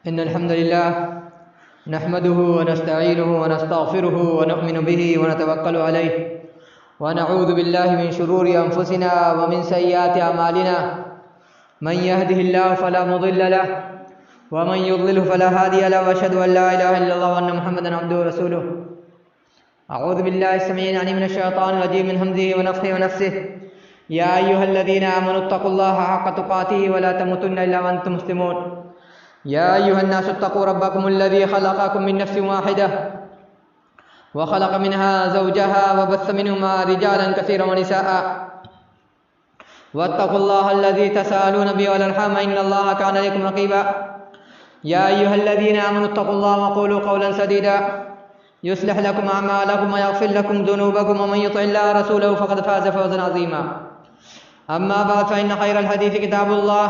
إن الحمد لله نحمده ونستعينه ونستغفره ونؤمن به ونتوكل عليه ونعوذ بالله من شرور أنفسنا ومن سيئات أعمالنا من يهده الله فلا مضل له ومن يضلله فلا هادي له وأشهد أن لا إله إلا الله وأن محمدا عبده ورسوله. أعوذ بالله السميع العليم من الشيطان الرجيم من همزه ونفخه ونفسه. يا أيها الذين آمنوا اتقوا الله حق تقاته ولا تموتن إلا وأنتم مسلمون. يا أيها الناس اتقوا ربكم الذي خلقكم من نفس واحدة وخلق منها زوجها وبث منهما رجالا كثيرا ونساء واتقوا الله الذي تساءلون به والأرحام إن الله كان عليكم رقيبا. يا أيها الذين آمنوا اتقوا الله وقولوا قولا سديدا يصلح لكم أعمالكم ويغفر لكم ذنوبكم ومن يطع الله ورسوله فقد فاز فوزا عظيما. أما بعد فإن خير الحديث كتاب الله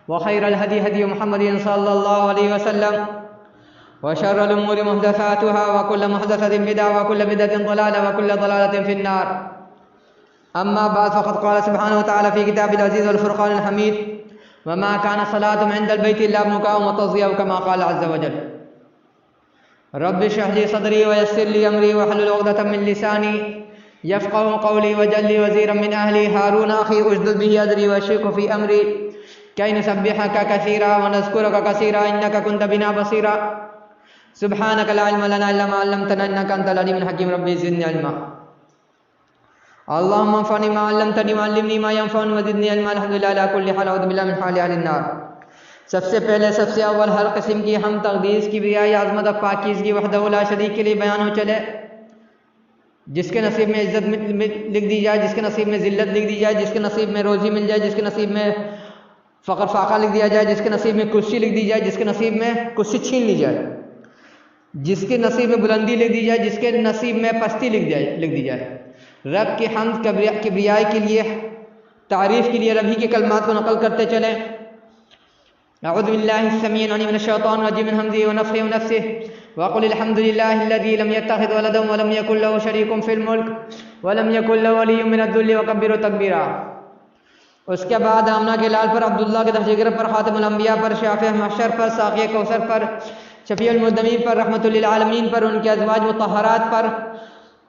وخير الهدي هدي محمد صلى الله عليه وسلم وشر الأمور محدثاتها وكل محدثة بدعة وكل بدعة ضلالة وكل ضلالة في النار. أما بعد فقد قال سبحانه وتعالى في كتاب العزيز والفرقان الحميد وما كان صلاتهم عند البيت إلا مكاء وتصدية كما قال عز وجل. رب اشرح لي صدري ويسر لي أمري واحلل عقدة من لساني يفقهوا قولي واجعل لي وزيرا من أهلي هارون أخي أشدد به أزري وأشركه في أمري كي نسبحك كثيرا ونذكرك كثيرا إنك كنت بنا بصيرا. سبحانك لا علم لنا إلا ما علمتنا إنك أنت العليم الحكيم. ربي زدني علما. اللهم انفعني ما علمتني وعلمني ما ينفعني وزدني علما. الحمد لله على كل حال. اعوذ بالله من حال اهل النار. سب سے پہلے سب سے اول ہر قسم کی ہم تقدیس کی بیائی عظمت اور پاکیزگی وحدہ لا شریک کے لیے بیان ہو چلے. جس کے نصیب میں عزت لکھ دی جائے، جس کے نصیب میں ذلت لکھ دی جائے، جس کے نصیب میں روزی مل جائے، جس کے نصیب میں فقر فاقہ لکھ دیا جائے، جس کے نصیب میں کرسی لکھ دی جائے، جس کے نصیب میں کرسی چھین لی جائے، جس کے نصیب میں بلندی لکھ دی جائے، جس کے نصیب میں پستی لکھ دی جائے. رب کی حمد کبریائی کے لیے، تعریف کے لیے رب ہی کے کلمات کو نقل کرتے چلیں. اعوذ باللہ السمیع العلیم من الشیطان الرجیم من حمزہ ونفخہ ونفسہ. وقل الحمد للہ الذی لم یتخذ ولدا ولم یکن له شریک فی الملک ولم یکن له ولی من الذل وکبرہ تکبیرا. اس کے بعد آمنہ کے لال پر، عبداللہ کے درجہ گرب پر، خاتم الانبیاء پر، شافع محشر پر، ساقی کوثر پر، شفیع المذنبین پر، رحمت للعالمین پر، ان کے ازواج مطہرات پر،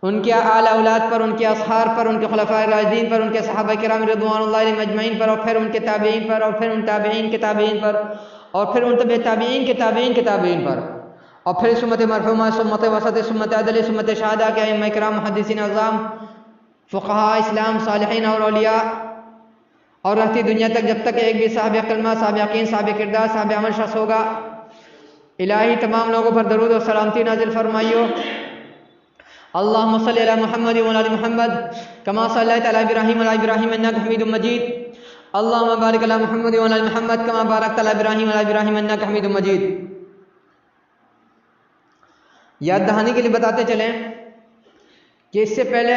ان کے آل اولاد پر، ان کے اصحاب پر، ان کے خلفائے راشدین پر، ان کے صحابہ کرام رضوان اللہ علیہم اجمعین پر، اور پھر ان کے تابعین پر، اور پھر ان تابعین کے تابعین پر، اور پھر ان تابعین کے تابعین کے تابعین پر، اور پھر سمت مرحومہ، سمت وسط، سمت عدل، سمت شہداء کے ائمہ کرام، محدثین اعظام، فقہاء اسلام، صالحین اور اولیاء، اور رہتی دنیا تک جب تک ایک بھی صاحب کلمہ، صاحب یقین، صاحب کردار، صاحب عمل شخص ہوگا. الہی تمام لوگوں پر درود و سلامتی نازل فرمائیو. اللہم صلی علی محمد و علی محمد کما صلیت علی ابراہیم و علی ابراہیم انک حمید مجید. اللہم بارک علی محمد و علی محمد کما بارکت علی ابراہیم و علی ابراہیم انک حمید مجید. یاد دہانی کے لیے بتاتے چلیں کہ اس سے پہلے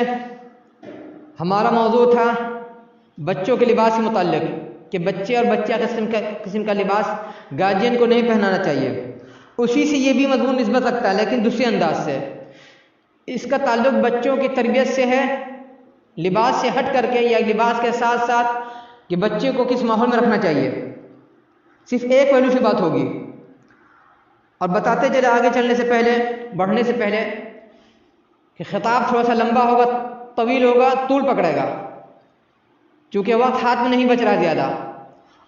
ہمارا موضوع تھا بچوں کے لباس سے متعلق، کہ بچے اور بچہ قسم کا لباس گارجین کو نہیں پہنانا چاہیے. اسی سے یہ بھی مضمون نسبت رکھتا ہے لیکن دوسرے انداز سے. اس کا تعلق بچوں کی تربیت سے ہے، لباس سے ہٹ کر کے، یا لباس کے ساتھ ساتھ کہ بچے کو کس ماحول میں رکھنا چاہیے. صرف ایک پہلو سے بات ہوگی. اور بتاتے چلے آگے چلنے سے پہلے، بڑھنے سے پہلے، کہ خطاب تھوڑا سا لمبا ہوگا، طویل ہوگا، طول پکڑے گا، چونکہ وقت ہاتھ میں نہیں بچ رہا زیادہ،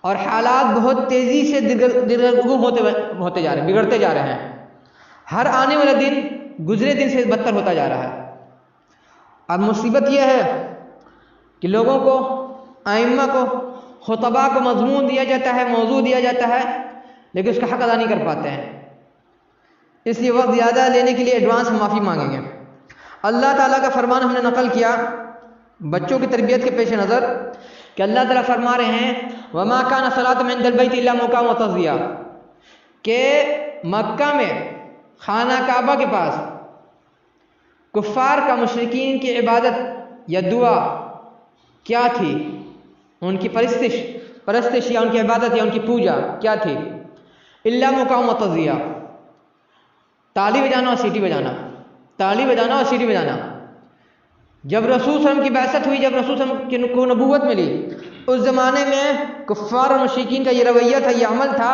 اور حالات بہت تیزی سے دگرگوں ہوتے جا رہے ہیں، بگڑتے جا رہے ہیں. ہر آنے والا دن گزرے دن سے بدتر ہوتا جا رہا ہے. اب مصیبت یہ ہے کہ لوگوں کو، ائمہ کو، خطباء کو مضمون دیا جاتا ہے، موضوع دیا جاتا ہے، لیکن اس کا حق ادا نہیں کر پاتے ہیں. اس لیے وقت زیادہ لینے کے لیے ایڈوانس ہم معافی مانگیں گے. اللہ تعالیٰ کا فرمان ہم نے نقل کیا بچوں کی تربیت کے پیش نظر، کہ اللہ تعالیٰ فرما رہے ہیں وَمَا كَانَ صَلَاتُهُمْ عِندَ الْبَيْتِ إِلَّا مُكَاءً وَتَصْدِيَةً، کہ مکہ میں، خانہ کعبہ کے پاس کفار کا، مشرکین کی عبادت یا دعا کیا تھی؟ ان کی پرستش یا ان کی عبادت یا ان کی پوجا کیا تھی؟ إِلَّا مُكَاءً وَتَصْدِيَةً، تالی بجانا اور سیٹی بجانا، تالی بجانا اور سیٹی بجانا. جب رسول صلی اللہ علیہ وسلم کی بعثت ہوئی، جب رسول صلی اللہ علیہ وسلم کو نبوت ملی، اس زمانے میں کفار اور مشرکین کا یہ رویہ تھا، یہ عمل تھا.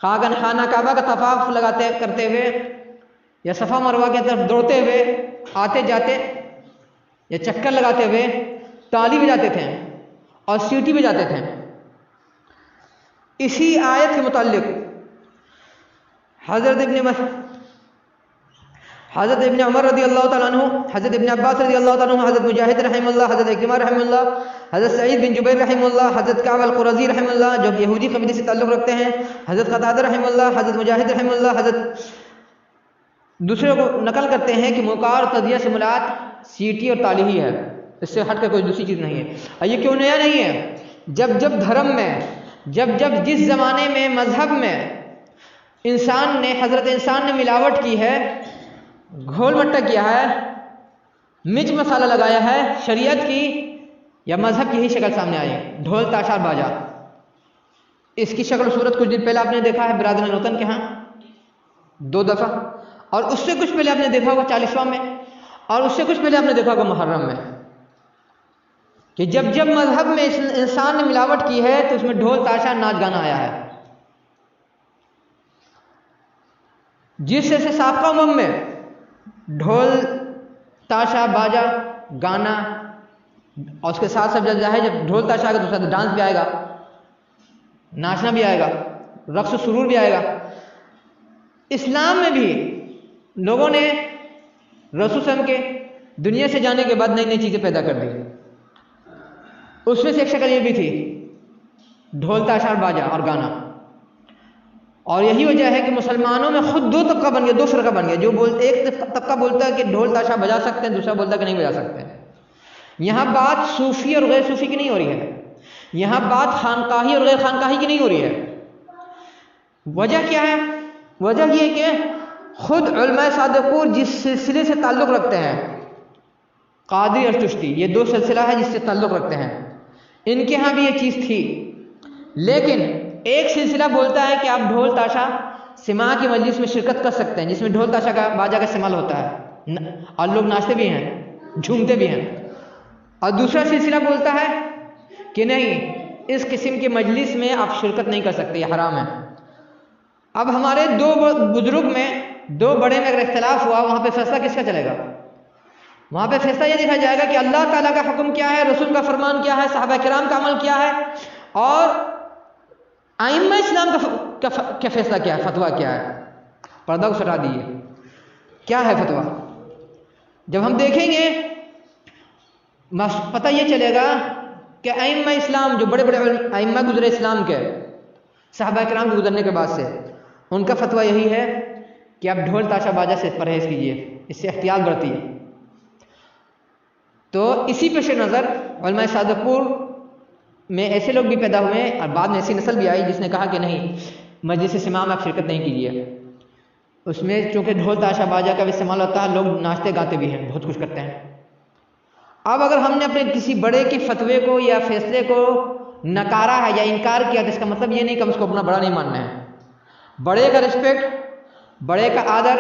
خاقن خانہ کعبہ کا طواف لگاتے کرتے ہوئے یا صفا مروہ کی طرف دوڑتے ہوئے آتے جاتے یا چکر لگاتے ہوئے تالی بجاتے تھے اور سیٹی بجاتے تھے۔ اسی آیت کے متعلق حضرت ابن عمر رضی اللہ تعالیٰ عنہ، حضرت ابن عباس رضی اللہ تعالیٰ عنہ، حضرت مجاہد رحمہ اللہ، حضرت اکرمہ رحمہ اللہ، حضرت سعید بن جبیر رحمہ اللہ، حضرت کعب القرظی رحمہ اللہ جو یہودی قبیلے سے تعلق رکھتے ہیں، حضرت قتادہ رحمہ اللہ، حضرت مجاہد رحمہ اللہ، حضرت دوسرے کو نقل کرتے ہیں کہ موقع اور تذیہ سے مراد سیٹی اور تالی ہی ہے، اس سے ہٹ کر کوئی دوسری چیز نہیں ہے۔ اور یہ کیوں نیا نہیں ہے؟ جب جب دھرم میں، جب جس زمانے میں مذہب میں حضرت انسان نے ملاوٹ کی ہے، گھول مٹا کیا ہے، مرچ مسالہ لگایا ہے، شریعت کی یا مذہب کی ہی شکل سامنے آئی، ڈھول تاشا باجا۔ اس کی شکل و صورت کچھ دن پہلے آپ نے دیکھا ہے برادران الوطن کے ہاں 2 دفعہ، اور اس سے کچھ پہلے آپ نے دیکھا ہوگا 40واں میں، اور اس سے کچھ پہلے آپ نے دیکھا ہوگا محرم میں، کہ جب جب مذہب میں انسان نے ملاوٹ کی ہے تو اس میں ڈھول تاشا ناچ گانا آیا ہے، جس سے سابقہ امم میں ڈھول تاشا باجا گانا، اور اس کے ساتھ ساتھ ہے جب ڈھول تاشا آئے گا تو ساتھ ڈانس بھی آئے گا، ناچنا بھی آئے گا، رقص و سرور بھی آئے گا۔ اسلام میں بھی لوگوں نے رسول صلی اللہ علیہ وسلم کے دنیا سے جانے کے بعد نئی نئی چیزیں پیدا کر دی، اس میں سے ایک شکل یہ بھی تھی ڈھول تاشا اور باجا اور گانا، اور یہی وجہ ہے کہ مسلمانوں میں خود 2 طبقہ بن گیا، 2 فرقہ بن گیا، جو ایک طبقہ بولتا ہے کہ ڈھول تاشا بجا سکتے ہیں، دوسرا بولتا ہے کہ نہیں بجا سکتے ہیں۔ یہاں بات صوفی اور غیر صوفی کی نہیں ہو رہی ہے، یہاں بات خانقاہی اور غیر خانقاہی کی نہیں ہو رہی ہے۔ وجہ کیا ہے؟ وجہ یہ کہ خود علماء صادقور جس سلسلے سے تعلق رکھتے ہیں، قادری اور چشتی، یہ 2 سلسلہ ہے جس سے تعلق رکھتے ہیں، ان کے ہاں بھی یہ چیز تھی، لیکن ایک سلسلہ بولتا ہے کہ آپ ڈھول تاشا سماع کی مجلس میں شرکت کر سکتے ہیں، جس میں ڈھول تاشا کا باجا کا استعمال ہوتا ہے اور لوگ ناچتے بھی ہیں، جھومتے بھی ہیں، اور دوسرا سلسلہ بولتا ہے کہ نہیں، اس قسم کی مجلس میں آپ شرکت نہیں کر سکتے، یہ حرام ہے۔ اب ہمارے 2 بزرگ میں، 2 بڑے میں اگر اختلاف ہوا، وہاں پہ فیصلہ کس کا چلے گا؟ وہاں پہ فیصلہ یہ دیکھا جائے گا کہ اللہ تعالیٰ کا حکم کیا ہے، رسول کا فرمان کیا ہے، صحابہ کرام کا عمل کیا ہے، اور ائمہ اسلام کا فیصلہ کیا ہے، فتویٰ کیا ہے۔ پردہ کو ہٹا دیجیے، کیا ہے فتویٰ؟ جب ہم دیکھیں گے پتہ یہ چلے گا کہ ائمہ اسلام جو بڑے بڑے ائمہ گزرے اسلام کے، صحابہ کرام کے گزرنے کے بعد سے، ان کا فتویٰ یہی ہے کہ آپ ڈھول تاشا باجا سے پرہیز کیجیے، اس سے احتیاط برتیے۔ تو اسی پیش نظر علماء صادقور میں ایسے لوگ بھی پیدا ہوئے اور بعد میں ایسی نسل بھی آئی جس نے کہا کہ نہیں، مجلس سماع میں آپ شرکت نہیں کیجیے، اس میں چونکہ ڈھول تاشا باجا کا بھی استعمال ہوتا ہے، لوگ ناچتے گاتے بھی ہیں، بہت کچھ کرتے ہیں۔ اب اگر ہم نے اپنے کسی بڑے کے فتوے کو یا فیصلے کو نکارا ہے یا انکار کیا تو اس کا مطلب یہ نہیں کہ ہم اس کو اپنا بڑا نہیں ماننا ہے۔ بڑے کا رسپیکٹ، بڑے کا آدر،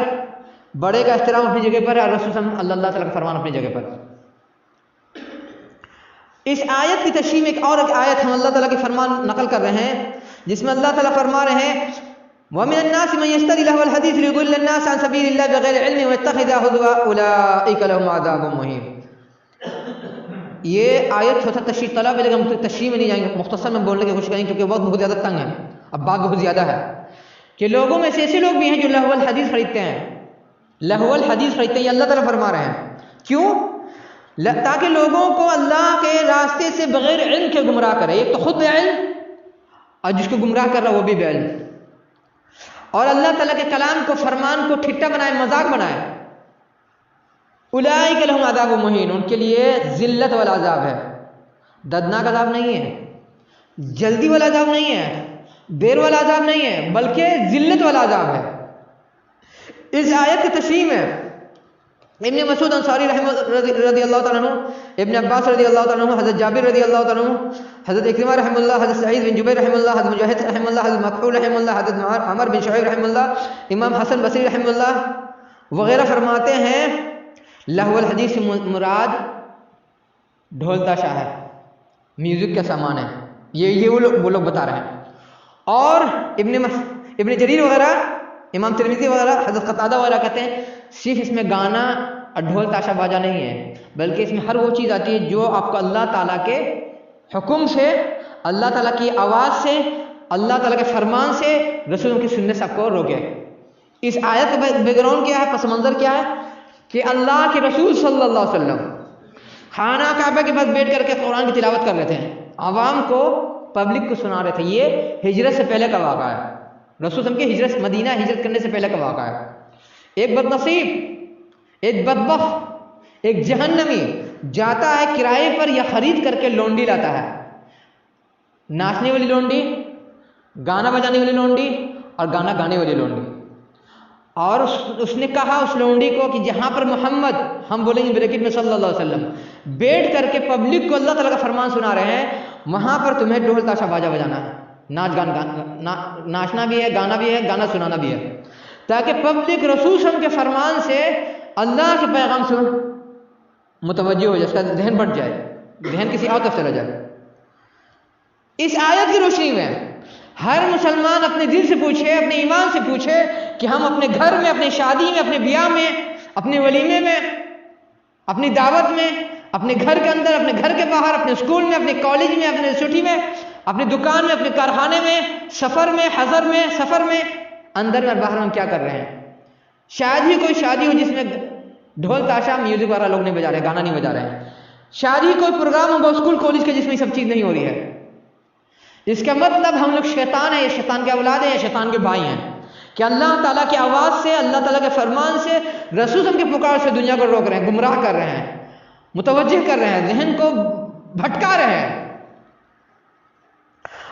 بڑے کا احترام اپنی جگہ پر ہے، اور رسول صلی اللہ علیہ وسلم کا فرمان اپنی جگہ پر۔ اس آیت کی تشریح میں ایک آیت ہم اللہ تعالیٰ کی فرمان نقل کر رہے ہیں، جس میں اللہ تعالیٰ فرما رہے ہیں وَمِنَ النَّاسِ مَن يَشْتَرِي لَهْوَ الْحَدِيثِ لِيُضِلَّ النَّاسَ عَن سَبِيلِ اللَّهِ بِغَيْرِ عِلْمٍ وَيَتَّخِذَهُ هُزُوًا أُولَٰئِكَ لَهُمْ عَذَابٌ مُّهِينٌ۔ یہ آیت تھوڑا تشریح طلب ہے، لیکن ہم تشریح میں نہیں جائیں گے، مختصر میں بولنے کی کوشش کریں گے کیونکہ وقت بہت زیادہ تنگ ہے، اب بات بہت زیادہ ہے، کہ لوگوں میں سے ایسے لوگ بھی ہیں جو لہو الحدیث خریدتے ہیں، لہو الحدیث خریدتے ہیں، یہ اللہ تعالیٰ فرما رہے ہیں۔ کیوں؟ تاکہ لوگوں کو اللہ کے راستے سے بغیر علم کے گمراہ کرے، ایک تو خود بے علم اور جس کو گمراہ کر رہا وہ بھی بے علم، اور اللہ تعالیٰ کے کلام کو، فرمان کو ٹھٹا بنائے، مذاق بنائے۔ اولئک لہم عذاب مہین، ان کے لیے ذلت والا عذاب ہے، دردناک عذاب نہیں ہے، جلدی والا عذاب نہیں ہے، دیر والا عذاب نہیں ہے، بلکہ ذلت والا عذاب ہے۔ اس آیت کی تشریح میں ابن مسعود انصاری رضی اللہ تعالیٰ عنہ، ابن عباس رضی اللہ تعالیٰ عنہ، حضرت جابر رضی اللہ تعالیٰ عنہ، حضرت اکرمہ رحمہ اللہ، حضرت سعید بن جبیر رحمہ اللہ، حضرت مجاہد رحمہ اللہ، حضرت مکحول رحمہ اللہ، حضرت عمر بن شعیب رحمہ اللہ، امام حسن بصری رحمہ اللہ وغیرہ فرماتے ہیں لہو الحدیث سے مراد ڈھول تاشا ہے، میوزک کا سامان ہے، یہ وہ لوگ بتا رہے ہیں۔ اور ابن جریر وغیرہ، امام ترمذی وغیرہ، حضرت قتادہ وغیرہ کہتے ہیں صرف اس میں گانا اور ڈھول تاشا باجا نہیں ہے، بلکہ اس میں ہر وہ چیز آتی ہے جو آپ کو اللہ تعالیٰ کے حکم سے، اللہ تعالیٰ کی آواز سے، اللہ تعالیٰ کے فرمان سے، رسولوں کی سنت سے آپ کو روکے۔ اس آیت کا بیک گراؤنڈ کیا ہے، پس منظر کیا ہے کہ اللہ کے رسول صلی اللہ علیہ وسلم خانہ کعبہ کے پاس بیٹھ کر کے قرآن کی تلاوت کر رہے تھے، عوام کو، پبلک کو سنا رہے تھے۔ یہ ہجرت سے پہلے کا واقعہ ہے، رسول صلی اللہ علیہ وسلم کے مدینہ ہجرت کرنے سے پہلے کا واقعہ ہے۔ ایک بد نصیب، ایک بدبخت، ایک جہنمی جاتا ہے کرائے پر یا خرید کر کے لونڈی لاتا ہے، ناچنے والی لونڈی، گانا بجانے والی لونڈی اور گانا گانے والی لونڈی، اور اس نے کہا اس لونڈی کو کہ جہاں پر محمد، ہم بولیں گے بریکٹ میں صلی اللہ علیہ وسلم، بیٹھ کر کے پبلک کو اللہ تعالیٰ کا فرمان سنا رہے ہیں، وہاں پر تمہیں ڈھول تاشا باجا بجانا ہے، ناچنا بھی ہے، گانا بھی ہے، گانا سنانا بھی ہے، تاکہ پبلک رسول صلی اللہ علیہ وسلم کے فرمان سے، اللہ کے پیغام سے متوجہ ہو جائے، اس کا ذہن بٹ جائے، ذہن کسی اور طرف چلا جائے۔ اس آیت کی روشنی میں ہر مسلمان اپنے دل سے پوچھے، اپنے ایمان سے پوچھے کہ ہم اپنے گھر میں، اپنی شادی میں، اپنے بیاہ میں، اپنے ولیمے میں، اپنی دعوت میں، اپنے گھر کے اندر، اپنے گھر کے باہر، اپنے اسکول میں، اپنے کالج میں، اپنے یونیورسٹی میں، اپنی دکان میں، اپنے کارخانے میں، سفر میں، حضر میں، سفر میں، اندر میں اور باہر میں ہم کیا کر رہے ہیں؟ شاید ہی کوئی شادی ہو جس میں ڈھول تاشا میوزک والا لوگ نہیں بجا رہے، گانا نہیں بجا رہے ہیں، شادی کوئی پروگرام ہوگا اسکول کالج کے جس میں یہ سب چیز نہیں ہو رہی ہے۔ اس کا مطلب ہم لوگ شیطان ہیں، یہ شیطان کے اولاد ہیں، یہ شیطان کے بھائی ہیں، کہ اللہ تعالیٰ کی آواز سے، اللہ تعالیٰ کے فرمان سے، رسول کے پکار سے دنیا کو روک رہے ہیں، گمراہ کر رہے ہیں، متوجہ کر رہے ہیں، ذہن کو بھٹکا رہے ہیں۔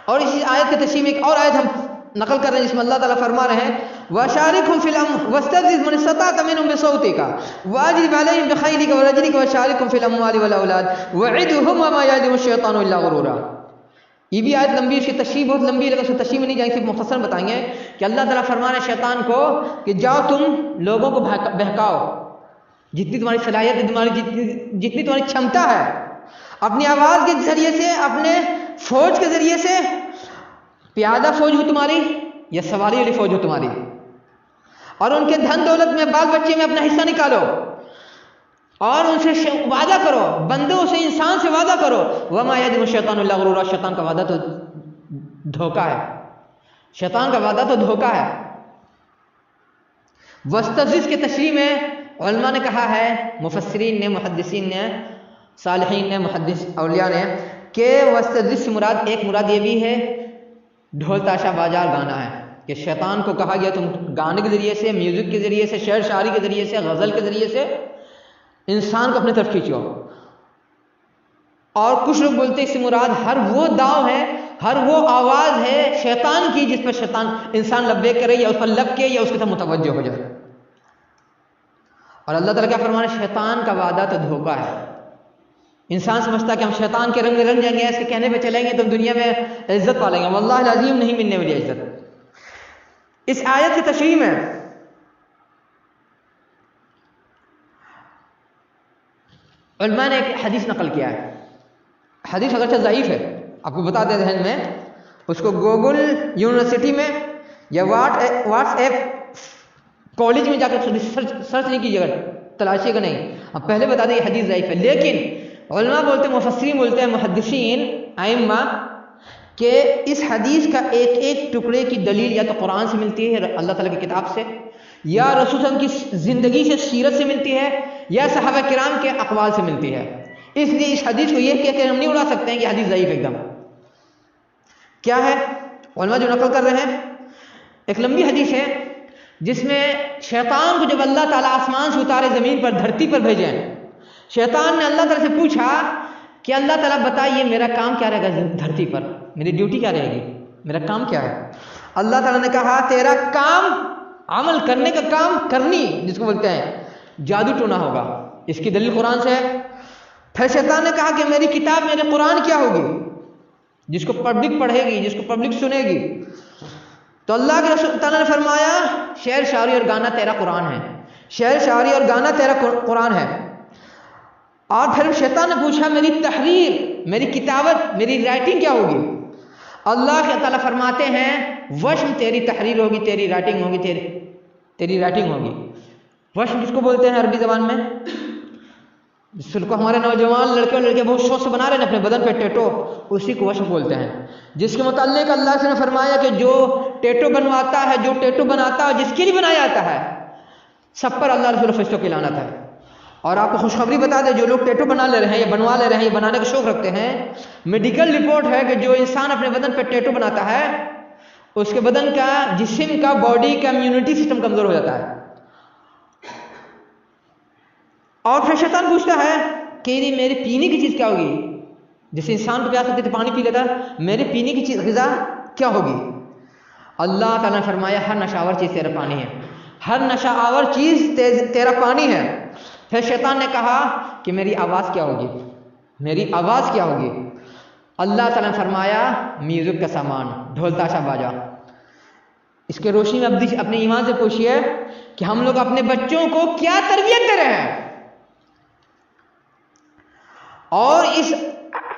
اور اسی آیت کی تشریح میں ایک اور آیت ہم نقل کر رہے ہیں جس میں اللہ تعالیٰ فرما رہے ہیں وَشَارِكْهُمْ فِي الْأَمْوَالِ وَاسْتَفْزِزْ مَنِ اسْتَطَعْتَ مِنْهُمْ بِصَوْتِكَ وَأَجْلِبْ عَلَيْهِمْ بِخَيْلِكَ وَرَجِلِكَ وَشَارِكْهُمْ فِي الْأَمْوَالِ وَالْأَوْلَادِ وَعِدْهُمْ وَمَا يَعِدُهُمُ الشَّيْطَانُ إِلَّا غُرُورًا۔ یہ بھی آیت لمبی، اس کی تشریح بہت لمبی ہے، لیکن اس کی تشریح میں نہیں جائیں گے، صرف مختصر بتائیں گے کہ اللہ تعالیٰ فرما رہے ہیں شیطان کو کہ جاؤ تم لوگوں کو بہکاؤ، جتنی تمہاری صلاحیت ہے، جتنی تمہاری چھمتا ہے، اپنی آواز کے ذریعے سے، اپنے فوج کے ذریعے سے، پیادہ فوج ہو تمہاری یا سواری والی فوج ہو تمہاری، اور ان کے دھن دولت میں، بال بچے میں اپنا حصہ نکالو، اور ان سے وعدہ کرو، بندوں سے، انسان سے وعدہ کرو، وَمَا يَعِدُهُمُ الشَّيْطَانُ إِلَّا غُرُورًا، شیطان کا وعدہ تو دھوکہ ہے، شیطان کا وعدہ تو دھوکہ ہے۔ وَاسْتَفْزِزْ کی تشریح میں علماء نے کہا ہے، مفسرین نے، محدثین نے، صالحین نے، محدث اولیاء نے، کہ وَاسْتَفْزِزْ سے مراد یہ بھی ہے ڈھول تاشا باجا گانا ہے، کہ شیطان کو کہا گیا تم گانے کے ذریعے سے، میوزک کے ذریعے سے، شعر شاعری کے ذریعے سے، غزل کے ذریعے سے انسان کو اپنے طرف کھینچو۔ اور کچھ لوگ بولتے ہیں اس سے مراد ہر وہ داؤ ہے، ہر وہ آواز ہے شیطان کی جس پر شیطان انسان لبیک کرے یا اس پر لب کے یا اس کی طرف متوجہ ہو جائے۔ اور اللہ تعالیٰ کیا فرمانا ہے؟ شیطان کا وعدہ تو دھوکہ ہے۔ انسان سمجھتا ہے کہ ہم شیطان کے رنگ میں رنگ جائیں گے، اس کے کہنے پہ چلیں گے تو دنیا میں عزت پالیں گے، واللہ العظیم نہیں ملنے والی عزت۔ اس آیت کی تشریح میں علماء نے ایک حدیث نقل کیا ہے، حدیث اگرچہ ضعیف ہے، آپ کو بتا دیں ذہن میں، اس کو گوگل یونیورسٹی میں یا واٹس ایپ کالج میں جا کر سرچ نہیں کیجیے گا، تلاشیے گا نہیں، اب پہلے بتا دیں یہ حدیث ضعیف ہے، لیکن علماء بولتے ہیں، مفسرین بولتے ہیں، محدثین، ائمہ، کہ اس حدیث کا ایک ایک ٹکڑے کی دلیل یا تو قرآن سے ملتی ہے، اللہ تعالیٰ کی کتاب سے، یا رسول صلی اللہ علیہ وسلم کی زندگی سے، سیرت سے ملتی ہے، یا صحابہ کرام کے اقوال سے ملتی ہے۔ اس لیے اس حدیث کو یہ کہہ کے ہم نہیں اڑا سکتے ہیں کہ حدیث ضعیف ایک دم۔ کیا ہے علماء جو نقل کر رہے ہیں؟ ایک لمبی حدیث ہے جس میں شیطان کو جب اللہ تعالیٰ آسمان سے اتارے، زمین پر، دھرتی پر بھیجے، شیطان نے اللہ تعالیٰ سے پوچھا کہ اللہ تعالیٰ بتائیے میرا کام کیا رہے گا دھرتی پر، میری ڈیوٹی کیا رہے گی، میرا کام کیا ہے؟ اللہ تعالیٰ نے کہا تیرا کام، عمل کرنے کا کام، کرنی جس کو بولتے ہیں، جادو ٹونا ہوگا۔ اس کی دلیل قرآن سے ہے۔ پھر شیطان نے کہا کہ میری کتاب، میرے قرآن کیا ہوگی، جس کو پبلک پڑھے گی، جس کو پبلک سنے گی؟ تو اللہ کے رسول تعالیٰ نے فرمایا شعر شاعری اور گانا تیرا قرآن ہے، شعر شاعری اور گانا تیرا قرآن ہے۔ اور پھر شیطان نے پوچھا میری تحریر، میری کتابت، میری رائٹنگ کیا ہوگی؟ اللہ تعالیٰ فرماتے ہیں وشم تیری تحریر ہوگی، تیری رائٹنگ ہوگی، تیری رائٹنگ ہوگی۔ وشم جس کو بولتے ہیں عربی زبان میں، جس کو ہمارے نوجوان لڑکے اور لڑکے بہت شوق سے بنا رہے ہیں اپنے بدن پہ ٹیٹو، اسی کو وشم بولتے ہیں، جس کے متعلق اللہ سے نے فرمایا کہ جو ٹیٹو بنواتا ہے، جو ٹیٹو بناتا ہے، جس کے لیے بنایا جاتا ہے، سب پر اللہ رسول فرشتوں کی لعنت ہے۔ اور آپ کو خوشخبری بتا دیں، جو لوگ ٹیٹو بنا لے رہے ہیں یا بنوا لے رہے ہیں یا بنانے کا شوق رکھتے ہیں، میڈیکل رپورٹ ہے کہ جو انسان اپنے بدن پہ ٹیٹو بناتا ہے، اس کے بدن کا، جسم کا، باڈی کا امیونٹی سسٹم کمزور ہو جاتا ہے۔ اور پھر شیطان پوچھتا ہے کہ یہ میری پینے کی چیز کیا ہوگی؟ جیسے انسان کو پیاس لگتی ہے تو پانی پی لیتا ہے، میری پینے کی چیز غذا کیا ہوگی؟ اللہ تعالیٰ نے فرمایا ہر نشہ آور چیز تیرا پانی ہے، ہر نشہ آور چیز تیرا پانی ہے۔ پھر شیطان نے کہا کہ میری آواز کیا ہوگی؟ میری آواز کیا ہوگی؟ اللہ تعالیٰ نے فرمایا میوزک کا سامان، ڈھول تاشا باجا۔ اس کے روشنی میں اپنے ایمان سے پوچھئے کہ ہم لوگ اپنے بچوں کو کیا تربیت دے رہے ہیں؟ اور اس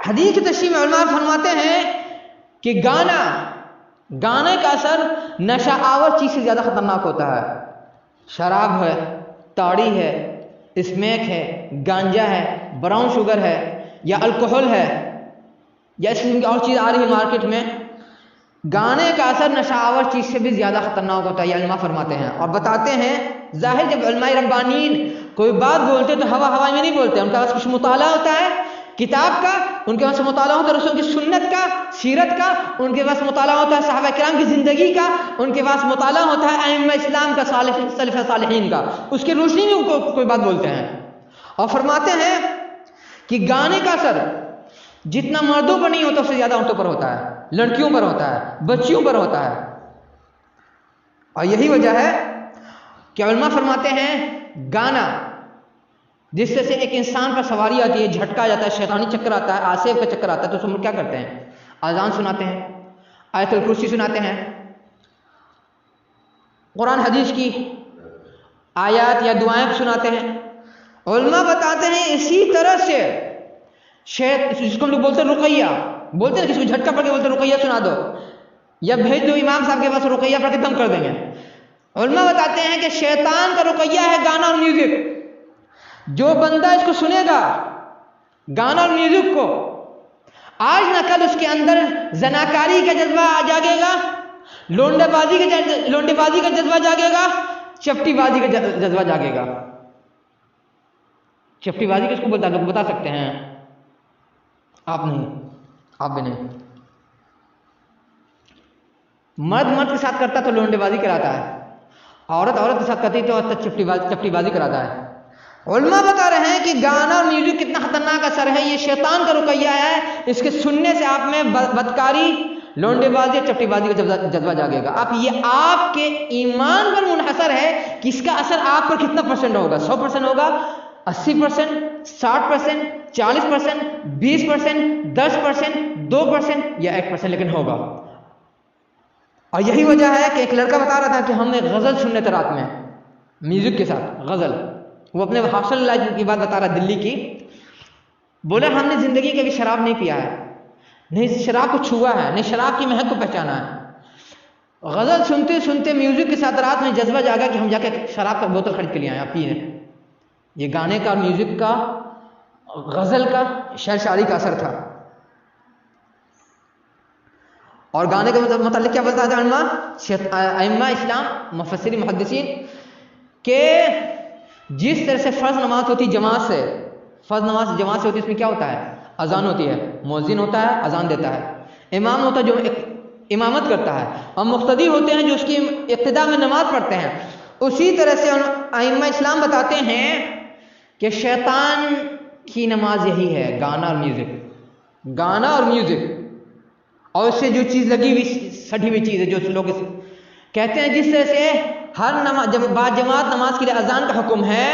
حدیث کی تشریح میں علماء فرماتے ہیں کہ گانے کا اثر نشہ آور چیز سے زیادہ خطرناک ہوتا ہے۔ شراب ہے، تاڑی ہے، اسمیک ہے، گانجا ہے، براؤن شوگر ہے، یا الکحل ہے، یا اس قسم کی اور چیز آ رہی ہے مارکیٹ میں، گانے کا اثر نشہ آور چیز سے بھی زیادہ خطرناک ہوتا ہے، یہ علماء فرماتے ہیں اور بتاتے ہیں۔ ظاہر جب علماء ربانیین کوئی بات بولتے تو ہوا میں نہیں بولتے، ان کا پاس کچھ مطالعہ ہوتا ہے کتاب کا، ان کے پاس مطالعہ ہوتا ہے رسول کی سنت کا، سیرت کا، ان کے پاس مطالعہ ہوتا ہے صحابہ کرام کی زندگی کا، ان کے پاس مطالعہ ہوتا ہے ائمہ اسلام کا، سلف صالحین کا، اس کی روشنی میں کوئی بات بولتے ہیں۔ اور فرماتے ہیں کہ گانے کا اثر جتنا مردوں پر نہیں ہوتا اس سے زیادہ عورتوں پر ہوتا ہے، لڑکیوں پر ہوتا ہے، بچیوں پر ہوتا ہے۔ اور یہی وجہ ہے کہ علماء فرماتے ہیں گانا جس سے ایک انسان پر سواری آتی ہے، جھٹکا جاتا ہے، شیطانی چکر آتا ہے، آصف کا چکر آتا ہے، تو ہم کیا کرتے ہیں؟ اذان سناتے ہیں، آیت الکرسی سناتے ہیں، قرآن حدیث کی آیات یا دعائیں سناتے ہیں۔ علماء بتاتے ہیں اسی طرح سے جس کو ہم لوگ بولتے ہیں رقیہ، بولتے ہیں کسی کو جھٹکا پڑ کے بولتے ہیں رقیہ سنا دو، یا بھیج دو امام صاحب کے پاس، رقیہ پڑھ کے دم کر دیں گے۔ علماء بتاتے ہیں کہ شیطان کا رقیہ ہے گانا اور میوزک۔ جو بندہ اس کو سنے گا، گانا اور میوزک کو، آج نہ کل اس کے اندر زناکاری کا جذبہ جاگے گا، لونڈے بازی کا جذبہ جاگے گا، چپٹی بازی کا جذبہ جاگے گا۔ چپٹی بازی کس کو بولتا ہے؟ لوگ بتا سکتے ہیں؟ آپ نہیں، آپ بھی نہیں۔ مرد کے ساتھ کرتا تو لونڈے بازی کراتا ہے، عورت کے ساتھ کرتی تو چپٹی بازی کراتا ہے۔ علماء بتا رہے ہیں کہ گانا اور میوزک کتنا خطرناک اثر ہے، یہ شیطان کا رقیہ ہے، اس کے سننے سے آپ میں بدکاری، لونڈے بازی اور چپٹی بازی کا جذبہ جاگے گا۔ یہ آپ کے ایمان پر منحصر ہے کہ اس کا اثر آپ پر کتنا پرسنٹ ہوگا، 100% ہوگا، 80%، 60%، 40%، 20%، 10%، 2% یا 1%، لیکن ہوگا۔ اور یہی وجہ ہے کہ ایک لڑکا بتا رہا تھا کہ ہم نے غزل سننے تھے رات میں میوزک کے ساتھ، غزل، وہ اپنے حاصل اللہ کی بات بتا رہا دلی کی، بولے ہم نے زندگی کے بھی شراب نہیں پیا ہے، نہیں شراب کو چھوا ہے، نہیں شراب کی مہک کو پہچانا ہے۔ غزل سنتے سنتے میوزک کے ساتھ رات میں جذبہ جاگا کہ ہم جا کے شراب کا بوتل خرید کے لے آئے، آپ پیے۔ یہ گانے کا، میوزک کا، غزل کا، شعر شاعری کا اثر تھا۔ اور گانے کے متعلق کیا بتاتے ہیں ائمہ اسلام، مفسرین، محدثین، کہ جس طرح سے فرض نماز ہوتی جماعت سے، فرض نماز جماعت سے ہوتی، اس میں کیا ہوتا ہے؟ اذان ہوتی ہے، مؤذن ہوتا ہے، اذان دیتا ہے، امام ہوتا ہے جو امامت کرتا ہے، اور مقتدی ہوتے ہیں جو اس کی ابتدا میں نماز پڑھتے ہیں۔ اسی طرح سے ائمہ اسلام بتاتے ہیں کہ شیطان کی نماز یہی ہے، گانا اور میوزک، گانا اور میوزک، اور اس سے جو چیز لگی ہوئی سٹی ہوئی چیز ہے، جو لوگ کہتے ہیں جس طرح سے ہر نماز جب بعد جماعت نماز کے لیے اذان کا حکم ہے،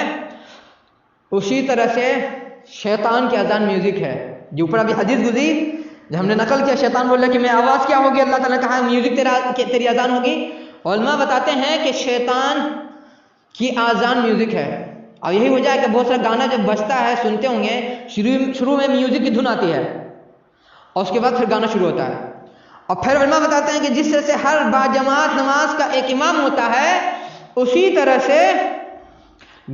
اسی طرح سے شیطان کی اذان میوزک ہے۔ جو اوپر ابھی حدیث گزری جب ہم نے نقل کیا، شیطان بول رہا کہ میں آواز کیا ہوگی، اللہ تعالیٰ نے کہا میوزک تیری اذان ہوگی۔ علماء بتاتے ہیں کہ شیطان کی اذان میوزک ہے، اور یہی وجہ ہے کہ بہت سارا گانا جب بجتا ہے، سنتے ہوں گے، شروع میں میوزک کی دھن آتی ہے اور اس کے بعد پھر گانا شروع ہوتا ہے، اور پھر علماء بتاتے ہیں کہ جس طرح سے ہر باجماعت نماز کا ایک امام ہوتا ہے، اسی طرح سے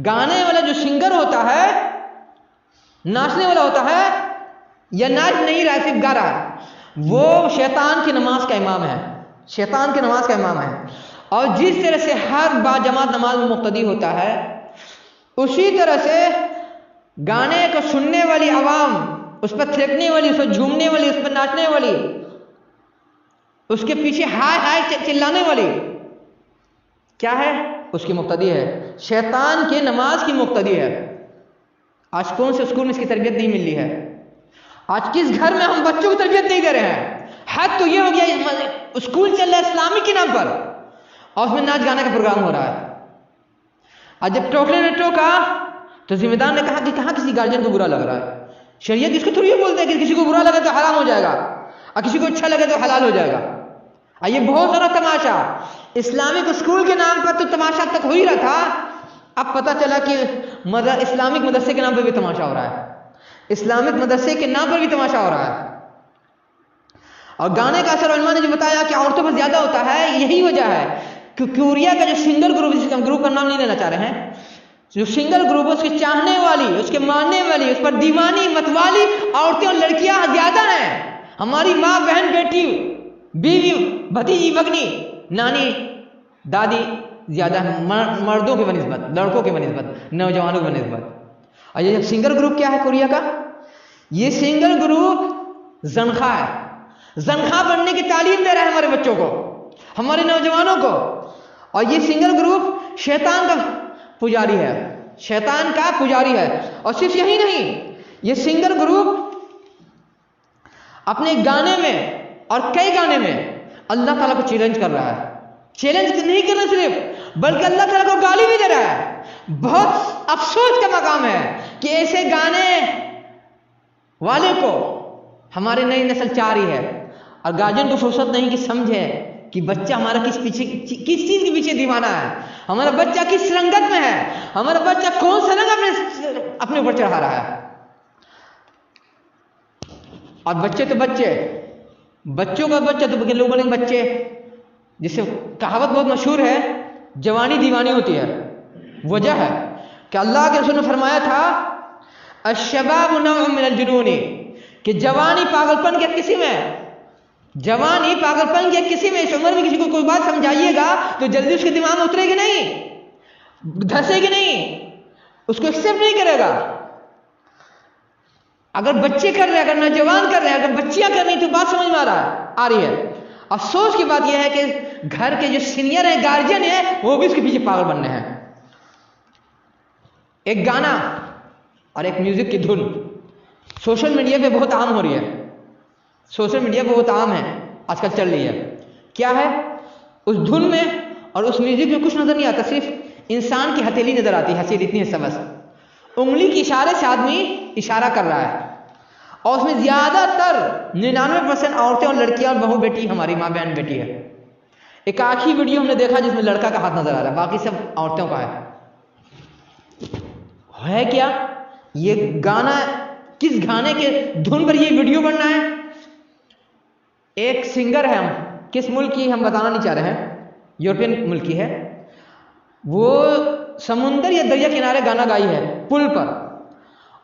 گانے والا جو سنگر ہوتا ہے، ناچنے والا ہوتا ہے، یا ناچ نہیں رہا صرف گا رہا ہے، وہ شیطان کی نماز کا امام ہے، شیطان کی نماز کا امام ہے۔ اور جس طرح سے ہر باجماعت نماز میں مقتدی ہوتا ہے، اسی طرح سے گانے کو سننے والی عوام، اس پر تھرکنے والی، اس پر جھومنے والی، اس پر ناچنے والی، اس کے پیچھے ہائے ہائے چلانے والی، کیا ہے؟ اس کی مقتدی ہے، شیطان کے نماز کی مقتدی ہے۔ آج کون سے اسکول میں اس کی تربیت نہیں مل رہی ہے؟ آج کس گھر میں ہم بچوں کو تربیت نہیں دے رہے ہیں؟ حد تو یہ ہو گیا، اسکول چل رہا ہے اسلامی کے نام پر، اور اس میں ناچ گانے کا پروگرام ہو رہا ہے۔ اور جب ٹوکنے نے ٹوکا تو ذمہ دار نے کہا کہ کہاں کسی گارجین کو برا لگ رہا ہے؟ شریعت اس کو تھوڑی بولتے ہیں کہ کسی کو برا لگے تو حرام ہو جائے گا اور کسی کو اچھا لگے تو حلال ہو جائے گا۔ یہ بہت سارا تماشا اسلامک اسکول کے نام پر تو تماشا تک ہو ہی رہا تھا، اب پتہ چلا کہ اسلامک مدرسے کے نام پر بھی تماشا ہو رہا ہے، اسلامک مدرسے کے نام پر بھی تماشا ہو رہا ہے۔ اور گانے کا اثر علماء نے جو بتایا کہ عورتوں پر زیادہ ہوتا ہے، یہی وجہ ہے کہ کوریا کا جو سنگل گروپ، جس کا گروپ کا نام نہیں لینا چاہ رہے ہیں، جو سنگل گروپ، اس کے چاہنے والی، اس کے ماننے والی، اس پر دیوانی متوالی عورتیں اور لڑکیاں زیادہ ہیں۔ ہماری ماں، بہن، بیٹی، بیوی، بھتیجی، بھگنی، نانی، دادی زیادہ ہیں مردوں کے بنسبت، لڑکوں کے بنسبت، نوجوانوں کے بنسبت۔ اور یہ سنگل گروپ کیا ہے کوریا کا؟ یہ سنگل گروپ زنخواہ ہے، زنخواہ بننے کی تعلیم دے رہا ہے ہمارے بچوں کو، ہمارے نوجوانوں کو۔ اور یہ سنگل گروپ شیطان کا پجاری ہے، شیطان کا پجاری ہے۔ اور صرف یہی نہیں، یہ سنگل گروپ اپنے گانے میں اور کئی گانے میں اللہ تعالیٰ کو چیلنج کر رہا ہے، چیلنج نہیں کرنا صرف، بلکہ اللہ تعالیٰ کو گالی بھی دے رہا ہے۔ بہت افسوس کا مقام ہے کہ ایسے گانے والے کو ہماری نئی نسل چاہ رہی ہے، اور گارجین کو فرصت نہیں کہ سمجھے کہ بچہ ہمارا کس چیز کے پیچھے دیوانہ ہے، ہمارا بچہ کس رنگت میں ہے، ہمارا بچہ کون سا رنگ اپنے اوپر چڑھا رہا ہے۔ اور بچے تو بچے، بچوں کا بچہ تو لوگ بولیں گے بچے، جس سے کہاوت بہت مشہور ہے، جوانی دیوانی ہوتی ہے۔ وجہ ہے کہ اللہ کے رسول نے فرمایا تھا الشباب نوع من الجنون، کہ جوانی پاگل پن کی ایک قسم ہے، جوانی پاگل پن کی ایک قسم ہے۔ اس عمر میں کسی کو کوئی بات سمجھائیے گا تو جلدی اس کے دماغ میں اترے گی نہیں، دھسے گی نہیں، اس کو ایکسیپٹ نہیں کرے گا۔ اگر بچے کر رہے ہیں، اگر نوجوان کر رہے ہیں، اگر بچیاں کر رہی تو بات سمجھ میں آ رہی ہے۔ افسوس کی بات یہ ہے کہ گھر کے جو سینئر ہیں، گارجین ہیں، وہ بھی اس کے پیچھے پاگل بننے ہیں۔ ایک گانا اور ایک میوزک کی دھن سوشل میڈیا پہ بہت عام ہو رہی ہے، سوشل میڈیا پہ بہت عام ہے آج کل چل رہی ہے۔ کیا ہے اس دھن میں اور اس میوزک میں؟ کچھ نظر نہیں آتا، صرف انسان کی ہتھیلی نظر آتی ہے، ہتھیلی اتنی ہے بس، انگلی کے اشارے سے آدمی اشارہ کر رہا ہے، اور اس میں زیادہ تر 99% عورتیں اور لڑکیاں اور بہو بیٹی ہماری ماں بہن بیٹی ہے۔ ایک آخری ویڈیو ہم نے دیکھا جس میں لڑکا کا ہاتھ نظر آ رہا ہے، باقی سب عورتوں کا ہے کیا یہ گانا؟ کس گانے کے دھن پر یہ ویڈیو بننا ہے؟ ایک سنگر ہے، ہم کس ملک کی ہم بتانا نہیں چاہ رہے ہیں، یورپین ملک کی ہے، وہ سمندر یا دریا کنارے گانا گائی ہے پل پر،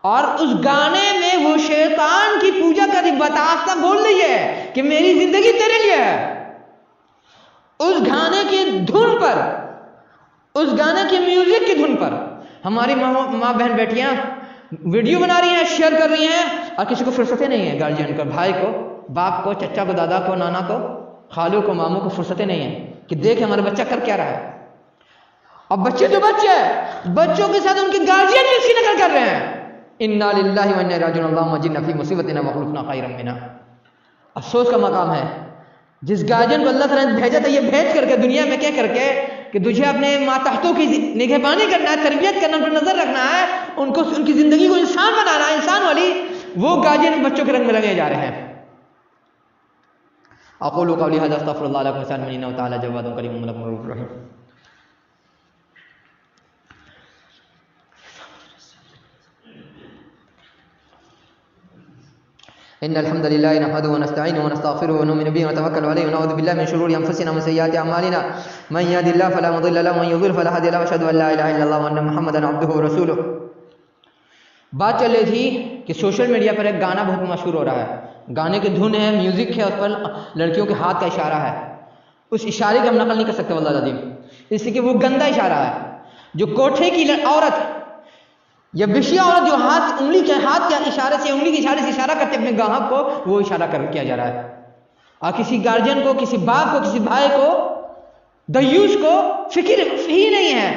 اور اس گانے میں وہ شیطان کی پوجا کر بتاتا بول رہی ہے کہ میری زندگی تیرے لیے ہے۔ اس گانے کی دھن پر، اس گانے کے میوزک کی دھن پر ہماری ماں بہن بیٹیاں ویڈیو بنا رہی ہیں، شیئر کر رہی ہیں، اور کسی کو فرصتیں نہیں ہیں، گارجین کو، بھائی کو، باپ کو، چچا کو، دادا کو، نانا کو، خالو کو، ماموں کو فرصتیں نہیں ہیں کہ دیکھ ہمارا بچہ کر کیا رہا ہے۔ اور بچے تو بچے ہیں، بچوں کے ساتھ ان کے گارجین بھی اس کی نقل کر رہے ہیں۔ انا للہ و انا الیہ راجعون، اللہم اجرنا فی مصیبتنا واخلفنا خیرا منہا۔ افسوس کا مقام ہے جس گارجین کو اللہ تعالیٰ نے بھیجا تھا یہ بھیج کر کے دنیا میں کہہ کر کے کہ تجھے اپنے ماتحتوں کی نگہبانی کرنا ہے، تربیت کرنا، ان پر نظر رکھنا ہے، ان کو، ان کی زندگی کو انسان بنانا ہے، انسان والی، وہ گارجین بچوں کے رنگ میں لگے جا رہے ہیں۔ اقول قولی ھذا استغفر اللہ لکم ولسائر المؤمنین انہ تعالی جواد کریم رؤوف رحیم۔ ان الحمد لله نحمده ونستعينه ونستغفره ونؤمن به ونتوكل عليه ونعوذ بالله من شرور انفسنا ومن سيئات اعمالنا من يهد الله فلا مضل له ومن يضلل فلا هادي له واشهد ان لا اله الا الله وان محمدا عبده ورسوله. بات چل رہی تھی کہ سوشل میڈیا پر ایک گانا بہت مشہور ہو رہا ہے. گانے کی دھن ہے، میوزک ہے، اس پر لڑکیوں کے ہاتھ کا اشارہ ہے. اس اشارے کی ہم نقل نہیں کر سکتے واللہ العظیم، اس لیے کہ وہ گندا اشارہ ہے. جو کوٹھے کی عورت یا بشیا عورت جو انگلی کے ہاتھ کے اشارے سے، انگلی کے اشارے سے اشارہ کرتے اپنے گاہک کو، وہ اشارہ کیا جا رہا ہے. اور کسی گارجین کو، کسی باپ کو، کسی بھائی کو، دیوس کو فکر ہی نہیں ہے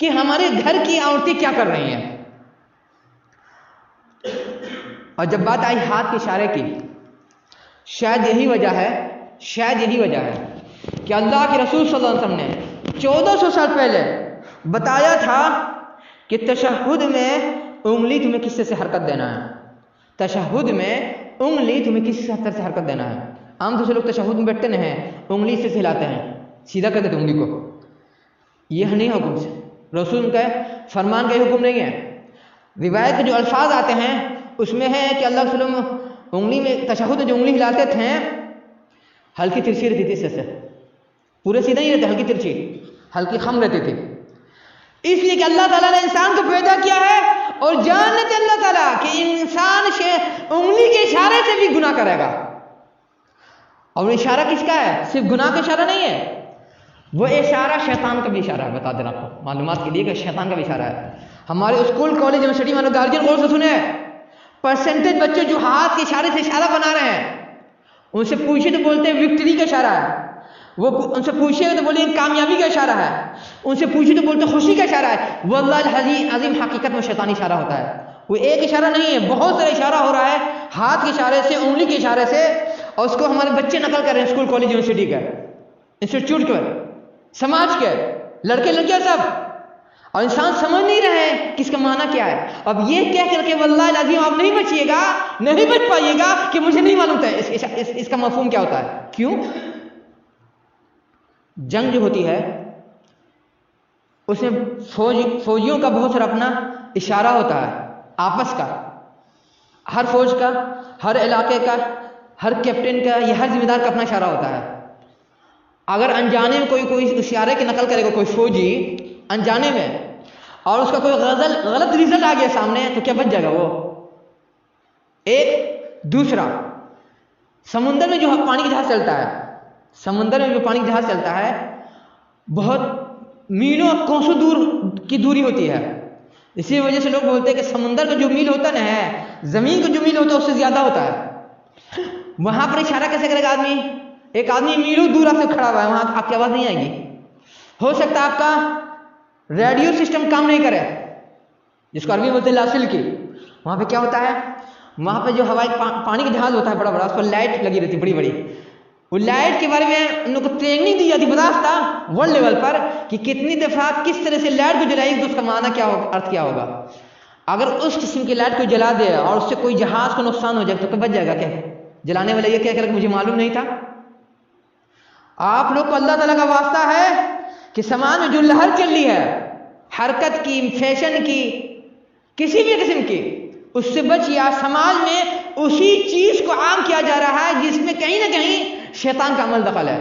کہ ہمارے گھر کی عورتیں کیا کر رہی ہیں. اور جب بات آئی ہاتھ کے اشارے کی، شاید یہی وجہ ہے کہ اللہ کے رسول صلی اللہ علیہ وسلم نے 1400 سال پہلے بتایا تھا کہ تشہد میں انگلی تمہیں کس سے حرکت دینا ہے. تشہد میں انگلی تمہیں کس طرح سے حرکت دینا ہے. عام طور سے لوگ تشہد میں بیٹھتے نہیں ہیں، انگلی سے ہلاتے ہیں، سیدھا کر دیتے انگلی کو. یہ نہیں حکم سے رسول کا فرمان کا یہ حکم نہیں ہے. روایت کے جو الفاظ آتے ہیں اس میں ہے کہ اللہ کے وسلم انگلی میں تشہد میں جو انگلی ہلاتے تھے ہلکی ترچھی رہتی تھی، اس سے پورے سیدھا نہیں رہتے، ہلکی ترچھی، ہلکی خم رہتی تھی. اس لیے کہ اللہ تعالیٰ نے انسان کو پیدا کیا ہے اور جان لیتے اللہ تعالیٰ کہ انسان انگلی کے اشارے سے بھی گناہ کرے گا. اور وہ اشارہ کس کا ہے؟ صرف گناہ کا اشارہ نہیں ہے، وہ اشارہ شیطان کا بھی اشارہ ہے. بتا دیں آپ کو معلومات کے لیے کہ شیطان کا بھی اشارہ ہے. ہمارے اسکول، کالج، یونیورسٹی میں گارجین غور سے سنے پرسنٹیج بچے جو ہاتھ کے اشارے سے اشارہ بنا رہے ہیں، ان سے پوچھے تو بولتے ہیں وکٹری کا اشارہ ہے. وہ ان سے پوچھے تو بولے کامیابی کا اشارہ ہے. ان سے پوچھے تو بولتے خوشی کا اشارہ ہے. واللہ عظیم حقیقت میں شیطانی اشارہ ہوتا ہے. وہ ایک اشارہ نہیں ہے، بہت سارا اشارہ ہو رہا ہے ہاتھ کے اشارے سے، انگلی کے اشارے سے. اور اس کو ہمارے بچے نقل کر رہے ہیں، اسکول، کالج، یونیورسٹی کے، انسٹیٹیوٹ کے، سماج کے، لڑکے لڑکیاں سب. اور انسان سمجھ نہیں رہے کہ اس کا معنی کیا ہے. اب یہ کہہ کر کے واللہ العظیم آپ نہیں بچیے گا، نہیں بچ پائیے گا کہ مجھے نہیں معلوم تھا اس کا مفہوم کیا ہوتا ہے. کیوں؟ جنگ جو ہوتی ہے اس میں فوجیوں کا بہت سارا اپنا اشارہ ہوتا ہے آپس کا. ہر فوج کا، ہر علاقے کا، ہر کیپٹن کا، یا ہر ذمہ دار کا اپنا اشارہ ہوتا ہے. اگر انجانے میں کوئی اشارے کی نقل کرے گا کوئی فوجی انجانے میں، اور اس کا کوئی غلط ریزلٹ آ گیا سامنے، تو کیا بچ جائے گا وہ؟ ایک دوسرا، سمندر میں جو پانی کا جہاز چلتا ہے، سمندر میں جو پانی کا جہاز چلتا ہے بہت میلوں اور کوسوں دور کی دوری ہوتی ہے. اسی وجہ سے لوگ بولتے ہیں کہ سمندر کا جو میل ہوتا نا ہے، زمین کا جو میل ہوتا ہے اس سے زیادہ ہوتا ہے. وہاں پر اشارہ کیسے کرے گا آدمی؟ ایک آدمی میلوں دور آپ سے کھڑا ہوا ہے، وہاں آپ کی آواز نہیں آئے گی. ہو سکتا ہے آپ کا ریڈیو سسٹم کام نہیں کرے، جس کو عربی بولتے ہیں لاسل کی. وہاں پہ کیا ہوتا ہے؟ وہاں پہ جو ہوائی پانی کا جہاز ہوتا ہے بڑا بڑا، اس پر لائٹ لگی رہتی بڑی بڑی. وہ لائٹ کے بارے میں ان لوگوں کو ٹریننگ دی جاتی برداشتہ ورلڈ لیول پر کہ کتنی دفعہ کس طرح سے لائٹ کو جلائے گی تو اس کا معنی کیا ہوگا، ارتھ کیا ہوگا. اگر اس قسم کی لائٹ کو جلا دے اور اس سے کوئی جہاز کو نقصان ہو جائے تو بچ جائے گا کیا؟ جلانے والا یہ کہہ کر مجھے معلوم نہیں تھا. آپ لوگ کو اللہ تعالیٰ کا واسطہ ہے کہ سماج میں جو لہر چل رہی ہے، حرکت کی، فیشن کی، کسی بھی قسم کی، اس سے بچیا. سماج میں اسی چیز کو عام کیا جا رہا ہے جس میں کہیں نہ کہیں شیطان کا عمل دخل ہے.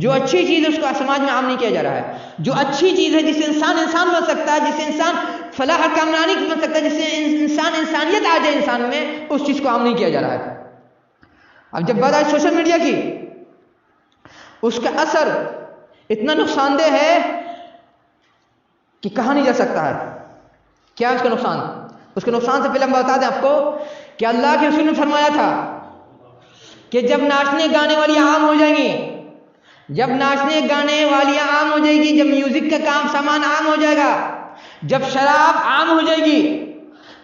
جو اچھی چیز ہے اس کو سماج میں عام نہیں کیا جا رہا ہے. جو اچھی چیز ہے جس سے انسان بن سکتا ہے، جس سے انسان فلاح اور کامرانی بن سکتا ہے، جس سے انسانیت آ جائے انسان میں، اس چیز کو عام نہیں کیا جا رہا ہے. اب جب بات آئی سوشل میڈیا کی، اس کا اثر اتنا نقصان دہ ہے کہ کہا نہیں جا سکتا ہے. کیا اس کا نقصان؟ اس کے نقصان سے پہلے ہم بتا دیں آپ کو کہ اللہ کے رسول نے فرمایا تھا کہ جب ناچنے گانے والی عام ہو جائیں گی، جب ناچنے گانے والیاں عام ہو جائے گی، جب میوزک کا کام سامان عام ہو جائے گا، جب شراب عام ہو جائے گی،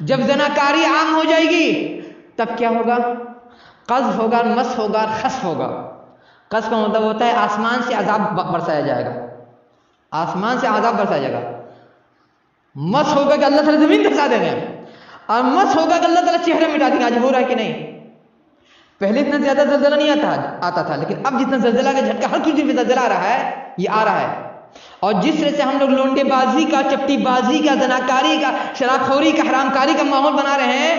جب زناکاری عام ہو جائے گی، تب کیا ہوگا؟ قذف ہوگا، مس ہوگا، خسف ہوگا. قذف کا مطلب ہوتا ہے آسمان سے عذاب برسایا جائے گا، آسمان سے عذاب برسایا جائے گا. مس ہوگا کہ اللہ تعالیٰ زمین دھسا دیں گے، اور مس ہوگا کہ اللہ تعالیٰ چہرہ مٹا دیں گے. آج ہو رہا ہے کہ نہیں؟ پہلے اتنا زیادہ زلزلہ نہیں آتا تھا، لیکن اب جتنا زلزلہ کا جھٹکا ہر کسی میں زلزلہ آ رہا ہے، یہ آ رہا ہے. اور جس طرح سے ہم لوگ لونڈے بازی کا، چپٹی بازی کا، زناکاری کا، شراب خوری کا، حرام کاری کا ماحول بنا رہے ہیں،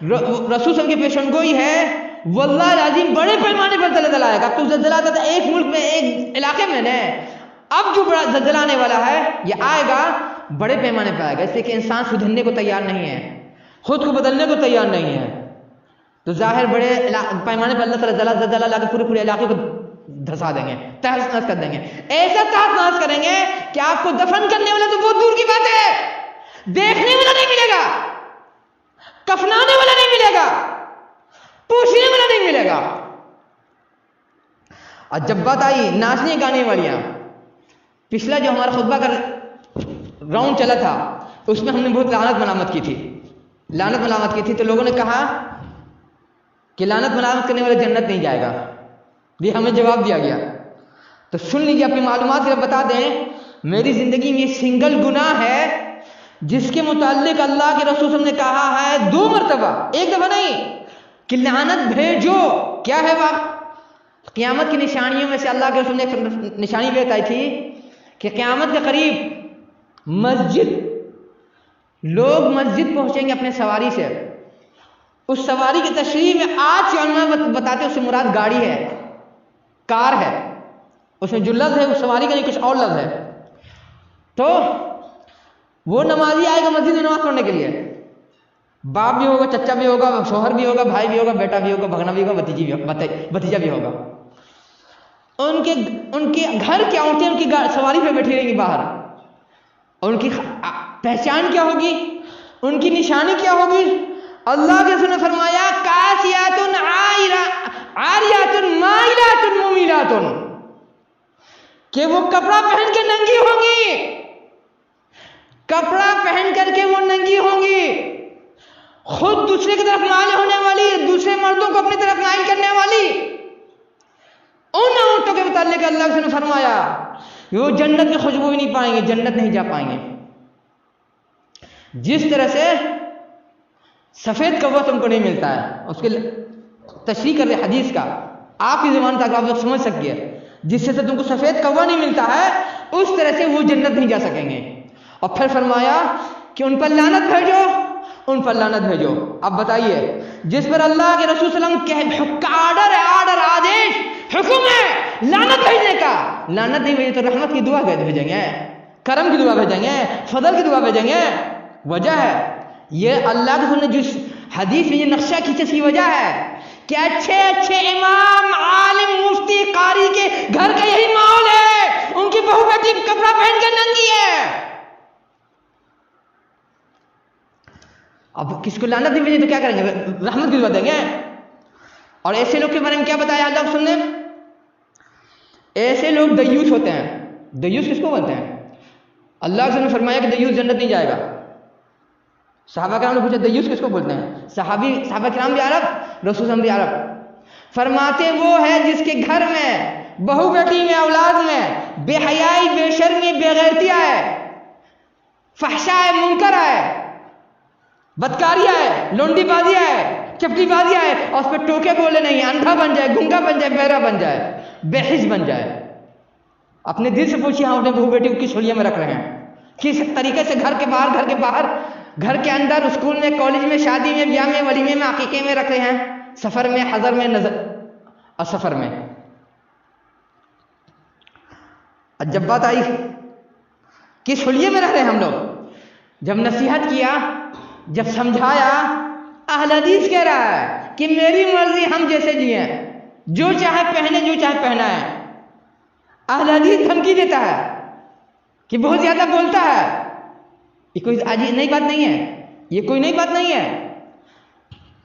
رسول صلی اللہ علیہ وسلم کی پیشن گوئی ہے واللہ العظیم بڑے پیمانے پر زلزلہ آئے گا. اب تو زلزلہ آتا تھا ایک ملک میں ایک علاقے میں نے، اب جو بڑا زلزلہ آنے والا ہے یہ آئے گا بڑے پیمانے پر آئے گا، اس لیے کہ انسان سدھرنے کو تیار نہیں ہے، خود کو بدلنے کو تیار نہیں ہے. تو ظاہر بڑے پیمانے پر اللہ تعالیٰ زلزلہ لا کے پورے علاقے کو دھسا دیں گے، تہس نہس کر دیں گے. ایسا تہس نہس کریں گے کہ آپ کو دفن کرنے والا تو بہت دور کی بات ہے، دیکھنے والا نہیں ملے گا، کفنانے والا نہیں ملے گا، پوچھنے والا نہیں ملے گا. اور جب بات آئی ناچنے گانے والیاں، پچھلا جو ہمارا خطبہ کا راؤنڈ چلا تھا اس میں ہم نے بہت لعنت ملامت کی تھی. تو لوگوں نے کہا کہ لعنت ملامت کرنے والا جنت نہیں جائے گا. یہ ہمیں جواب دیا گیا. تو سن لیجیے، اپنی معلومات صرف بتا دیں، میری زندگی میں یہ سنگل گناہ ہے جس کے متعلق اللہ کے رسول صلی اللہ علیہ وسلم نے کہا ہے 2 مرتبہ، ایک دفعہ نہیں، کہ لعنت بھیجو. کیا ہے وہ؟ قیامت کی نشانیوں میں سے اللہ کے رسول نے ایک نشانی بتائی تھی کہ قیامت کے قریب لوگ مسجد پہنچیں گے اپنے سواری سے. اس سواری کی تشریح میں آج سے علماء بتاتے ہیں اس سے مراد گاڑی ہے، کار ہے. اس میں جو لفظ ہے وہ سواری کا نہیں، کچھ اور لفظ ہے. تو وہ نمازی آئے گا مسجد میں نماز پڑھنے کے لیے، باپ بھی ہوگا، چچا بھی ہوگا، شوہر بھی ہوگا، بھائی بھی ہوگا، بیٹا بھی ہوگا، بھگنا بھی ہوگا، بھتیجا بھی ہوگا. ان کے گھر کی عورتیں ان کی سواری پہ بیٹھی رہیں گی باہر. اور ان کی پہچان کیا ہوگی، ان کی نشانی کیا ہوگی؟ اللہ کے رسول نے فرمایا کاسیات عاریات مائلات ممیلات، کہ وہ کپڑا پہن کے ننگی ہوں گی، کپڑا پہن کر کے وہ ننگی ہوں گی، خود دوسرے کی طرف مائل ہونے والی، دوسرے مردوں کو اپنی طرف مائل کرنے والی. ان عورتوں کے متعلق اللہ نے فرمایا کہ وہ جنت کی خوشبو بھی نہیں پائیں گے، جنت نہیں جا پائیں گے. جس طرح سے سفید کوا تم کو نہیں ملتا ہے، اس کے تشریح کر رہے حدیث کا آپ کی زبان تک آپ لوگ سمجھ سکتے ہیں، جس سے تم کو سفید کوا نہیں ملتا ہے اس طرح سے وہ جنت نہیں جا سکیں گے. اور پھر فرمایا کہ ان پر لعنت بھیجو، ان پر لعنت بھیجو. اب بتائیے، جس پر اللہ کے رسول صلی اللہ علیہ وسلم کے آرڈر آدیش حکم ہے لعنت بھیجنے کا، لعنت نہیں بھیجے تو رحمت کی دعا بھیجیں گے، کرم کی دعا بھیجیں گے، فضل کی دعا بھیجیں گے. وجہ ہے یہ اللہ کے رسول نے جس حدیث میں یہ نقشہ کھینچا، اس کی وجہ ہے کہ اچھے امام عالم مفتی قاری کے گھر کا یہی ماحول ہے، ان کی بہو بیٹی کپڑا پہن کر ننگی ہے. اب کس کو لعنت نہیں بھیجے تو کیا کریں گے؟ رحمت کی دعا دیں گے. اور ایسے لوگ کے بارے میں کیا بتایا اللہ کے رسول نے؟ ایسے لوگ دیوس ہوتے ہیں. دیوس کس کو بولتے ہیں؟ اللہ کے رسول نے فرمایا کہ دیوس جنت نہیں جائے گا. صحابہ کرام نے پوچھا دیوس کس کو بولتے ہیں؟ صحابہ کرام بھی عرب، رسول ہم بھی عرب. فرماتے وہ ہے جس کے گھر میں، بہو بیٹی میں، اولاد میں بے حیائی، بے شرمی، بے غیرتی آئے، فحشاء ہے، منکر ہے، بدکاری ہے، لونڈی بازی ہے، چپٹی بازی ہے، اور اس پہ ٹوکے بولے نہیں، اندھا بن جائے، گنگا بن جائے، بہرا بن جائے، بے حس بن جائے. اپنے دل سے پوچھیے ہم اپنے بہو بیٹی کو کس حلیے میں رکھ رہے ہیں، کس طریقے سے گھر کے باہر، گھر کے اندر، اسکول میں، کالج میں، شادی میں، بیاہ میں، ولیمے میں، عقیقے میں رکھ رہے ہیں، سفر میں، حضر میں، نظر اور سفر میں. جب بات آئی کس حلیے میں رہ رہے ہیں ہم لوگ، جب نصیحت کیا، جب سمجھایا، اہل حدیث کہہ رہا ہے کہ میری مرضی، ہم جیسے جیے، جو چاہے پہنے، جو چاہے پہنا ہے. اہل حدیث دھمکی دیتا ہے کہ بہت زیادہ بولتا ہے. یہ کوئی نئی بات نہیں ہے، یہ کوئی نئی بات نہیں ہے.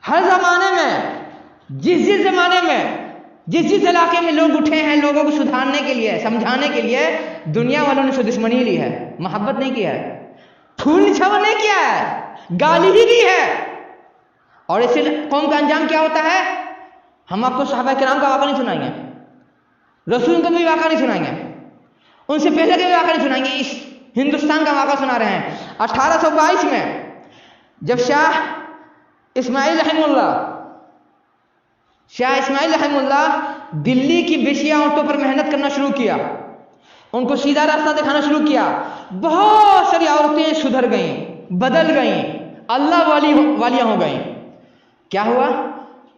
ہر زمانے میں، جس زمانے میں، جس علاقے میں لوگ اٹھے ہیں لوگوں کو سدھارنے کے لیے، سمجھانے کے لیے، دنیا والوں نے دشمنی لی ہے، محبت نہیں کیا ہے، پھول نچھاور نہیں کیا ہے، گالی ہی دی ہے. اور اس سے قوم کا انجام کیا ہوتا ہے؟ ہم آپ کو صحابہ کرام کا واقعہ نہیں سنائیں گے، رسول کا بھی واقعہ نہیں سنائیں گے، ان سے پہلے کے بھی واقعہ نہیں سنائیں گے. اس ہندوستان کا واقعہ سنا رہے ہیں. 1822 میں جب شاہ اسماعیل رحمہ اللہ دلی کی بیشیا عورتوں پر محنت کرنا شروع کیا، ان کو سیدھا راستہ دکھانا شروع کیا، بہت ساری عورتیں سدھر گئیں، بدل گئیں، اللہ والیاں ہو گئیں. کیا ہوا؟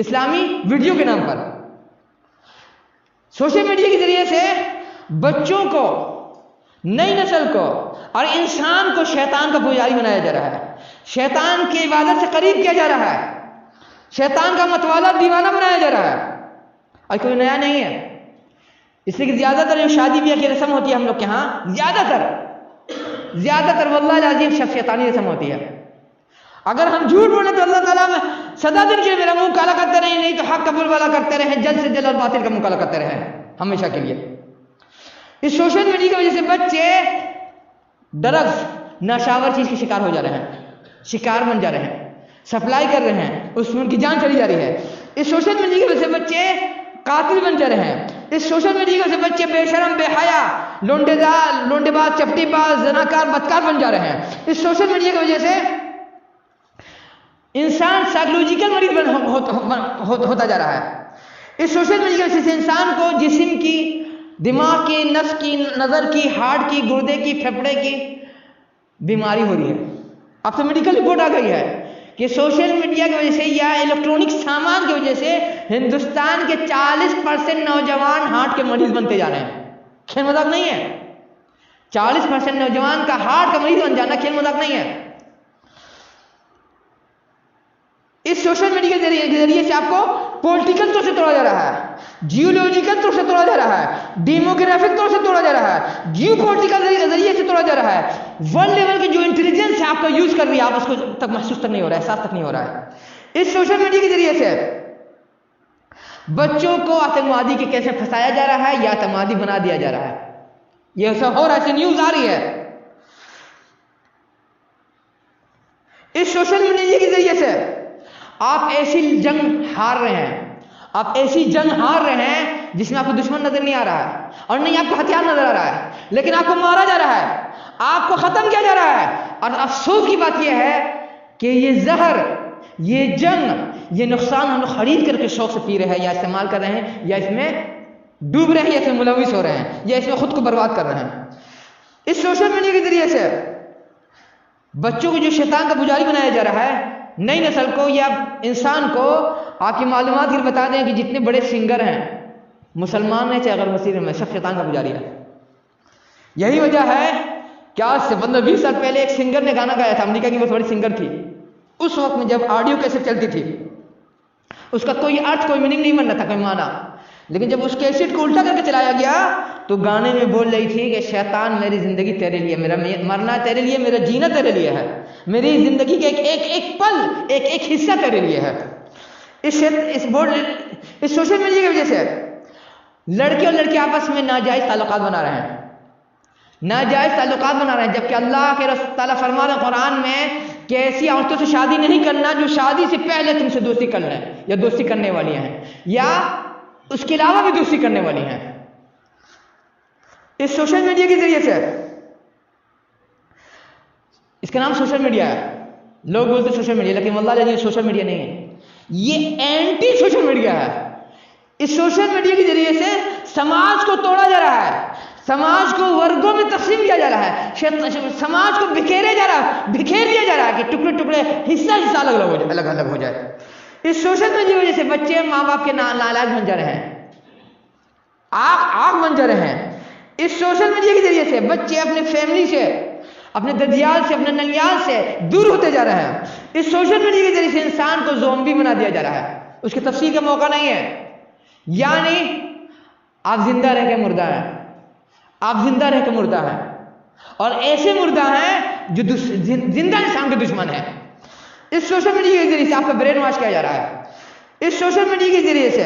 اسلامی ویڈیو کے نام پر. سوشل میڈیا کے ذریعے سے بچوں کو، نئی نسل کو اور انسان کو شیطان کا پجاری بنایا جا رہا ہے، شیطان کی عبادت سے قریب کیا جا رہا ہے، شیطان کا متوالا دیوانہ بنایا جا رہا ہے. اور کوئی نیا نہیں ہے. اس لیے کہ زیادہ تر جو شادی بیاہ کی رسم ہوتی ہے ہم لوگ کے ہاں، زیادہ تر واللہ العظیم شیطانی رسم ہوتی ہے. اگر ہم جھوٹ بولیں تو اللہ تعالیٰ سدا دن کے میرا منہ کالا کرتے رہیں، نہیں تو حق کا بول والا کرتے رہیں، جلد سے جلد اور باطل کا منہ کالا کرتے رہیں ہمیشہ کے لیے. اس سوشل میڈیا کی وجہ سے بچے ڈرگز، نشاور چیز کے شکار ہو جا رہے ہیں، شکار بن جا رہے ہیں، سپلائی کر رہے ہیں، اس میں ان کی جان چلی جا رہی ہے. اس سوشل میڈیا کی وجہ سے بچے قاتل بن جا رہے ہیں. اس سوشل میڈیا کی وجہ سے بچے بے شرم، بے حیا، لونڈے باز، چپٹی باز، زناکار، بدکار بن جا رہے ہیں. اس سوشل میڈیا کی وجہ سے انسان سائیکولوجیکل مریض ہوتا جا رہا ہے. اس سوشل میڈیا کی وجہ سے انسان کو جسم کی، دماغ کی، نفس کی، نظر کی، ہارٹ کی، گردے کی، پھیپھڑے کی بیماری ہو رہی ہے. اب تو میڈیکل رپورٹ آ گئی ہے کہ سوشل میڈیا کی وجہ سے یا الیکٹرانک سامان کی وجہ سے ہندوستان کے 40% نوجوان ہارٹ کے مریض بنتے جا رہے ہیں. کھیل مذاق نہیں ہے. 40% نوجوان کا ہارٹ کا مریض بن جانا کھیل مذاق نہیں ہے. اس سوشل میڈیا کے ذریعے سے آپ کو پولیٹیکل طور سے توڑا جا رہا ہے، جیولوجیکل طور سے توڑا جا رہا ہے، ڈیموگرافک طور سے توڑا جا رہا ہے، جیو پولیٹیکل ذریعے سے توڑا جا رہا ہے. ورلڈ لیول کی جو انٹیلیجنس ہے آپ کا یوز کر رہی ہے، آپ اس کو تک محسوس تک نہیں ہو رہا ہے، احساس تک نہیں ہو رہا ہے. اس سوشل میڈیا کے ذریعے سے بچوں کو آتنکوادی کے کیسے پھنسایا جا رہا ہے یا آتنکوادی بنا دیا جا رہا ہے. یہ سب ہو رہا ہے، ایسی نیوز آ رہی ہے. اس سوشل میڈیا کے ذریعے سے آپ ایسی جنگ ہار رہے ہیں، آپ ایسی جنگ ہار رہے ہیں جس میں آپ کو دشمن نظر نہیں آ رہا ہے اور نہیں آپ کو ہتھیار نظر آ رہا ہے، لیکن آپ کو مارا جا رہا ہے، آپ کو ختم کیا جا رہا ہے. اور افسوس کی بات یہ ہے کہ یہ زہر، یہ جنگ، یہ نقصان ہم لوگ خرید کر کے شوق سے پی رہے ہیں یا استعمال کر رہے ہیں یا اس میں ڈوب رہے ہیں یا اس میں ملوث ہو رہے ہیں یا اس میں خود کو برباد کر رہے ہیں. اس سوشل میڈیا کے ذریعے سے بچوں کو جو شیطان کا پجاری بنایا جا رہا ہے، نئی نسل کو یا انسان کو. آپ کی معلومات کے بتا دیں کہ جتنے بڑے سنگر ہیں، مسلمان ہیں چاہے غیر مسلم ہیں، سب شیطان کا پجاری ہے. یہی وجہ ہے کہ آج سے 15-20 سال پہلے ایک سنگر نے گانا گایا تھا، امریکہ کی بہت بڑی سنگر تھی. اس وقت میں جب آڈیو کیسٹ چلتی تھی اس کا کوئی ارتھ، کوئی میننگ نہیں بن رہا تھا، کوئی معنی. لیکن جب اس کیسٹ کو الٹا کر کے چلایا گیا تو گانے میں بول رہی تھی کہ شیطان میری زندگی تیرے لیے، میرا مرنا تیرے لیے، میرا جینا تیرے لیے ہے، میری زندگی کے ایک پل، ایک حصہ تیرے لیے ہے. اس سوشل میڈیا کی وجہ سے لڑکے اور لڑکے آپس میں ناجائز تعلقات بنا رہے ہیں، ناجائز تعلقات بنا رہے ہیں، جبکہ اللہ کے رسول تعالیٰ فرما رہے ہیں قرآن میں کہ ایسی عورتوں سے شادی نہیں کرنا جو شادی سے پہلے تم سے دوستی کر لیں یا دوستی کرنے والی ہیں یا اس کے علاوہ بھی دوستی کرنے والی ہیں. اس سوشل میڈیا کے ذریعے سے، اس کا نام سوشل میڈیا ہے، لوگ بولتے سوشل میڈیا، لیکن واللہ یہ سوشل میڈیا نہیں ہے، یہ اینٹی سوشل میڈیا ہے. اس سوشل میڈیا کے ذریعے سے سماج کو توڑا جا رہا ہے، سماج کو ورگوں میں تقسیم کیا جا رہا ہے، سماج کو بکھیر دیا جا رہا ہے کہ ٹکڑے ٹکڑے، حصہ الگ الگ ہو جائے. اس سوشل میڈیا کی وجہ سے بچے ماں باپ کے نالاج بن جا رہے ہیں، آگ بن جا رہے ہیں. اس سوشل میڈیا کے ذریعے سے بچے اپنے فیملی سے، اپنے ددیال سے، اپنے ننیال سے دور ہوتے جا رہے ہیں. اس سوشل میڈیا کے ذریعے سے انسان کو زومبی بنا دیا جا رہا ہے، اس کی تفسیر کا موقع نہیں ہے. یعنی آپ زندہ رہ کے مردہ ہیں، آپ زندہ رہ کے مردہ ہیں، اور ایسے مردہ ہیں جو زندہ انسان کے دشمن ہیں. اس سوشل میڈیا کے ذریعے سے آپ کا برین واش کیا جا رہا ہے. اس سوشل میڈیا کے ذریعے سے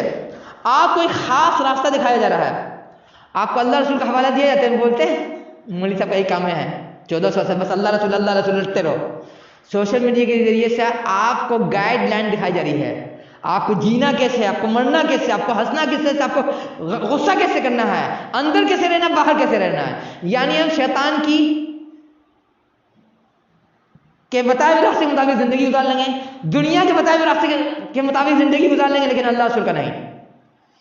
آپ کو ایک خاص راستہ دکھایا جا رہا ہے، آپ کو اللہ رسول کا حوالہ دیا جاتا ہے، بولتے ہیں مولوی صاحب کا ایک کام ہے 1400 سے بس اللہ رسول لڑتے رہو. سوشل میڈیا کے ذریعے سے آپ کو گائیڈ لائن دکھائی جا رہی ہے، آپ کو جینا کیسے ہے، آپ کو مرنا کیسے، آپ کو ہنسنا کیسے، آپ کو غصہ کیسے کرنا ہے، اندر کیسے رہنا، باہر کیسے رہنا ہے. یعنی ہم شیطان کے بتائے ہوئے راستے کے مطابق زندگی گزار لیں گے، دنیا کے بتائے ہوئے راستے کے مطابق زندگی گزار لیں گے، لیکن اللہ رسول کا نہیں.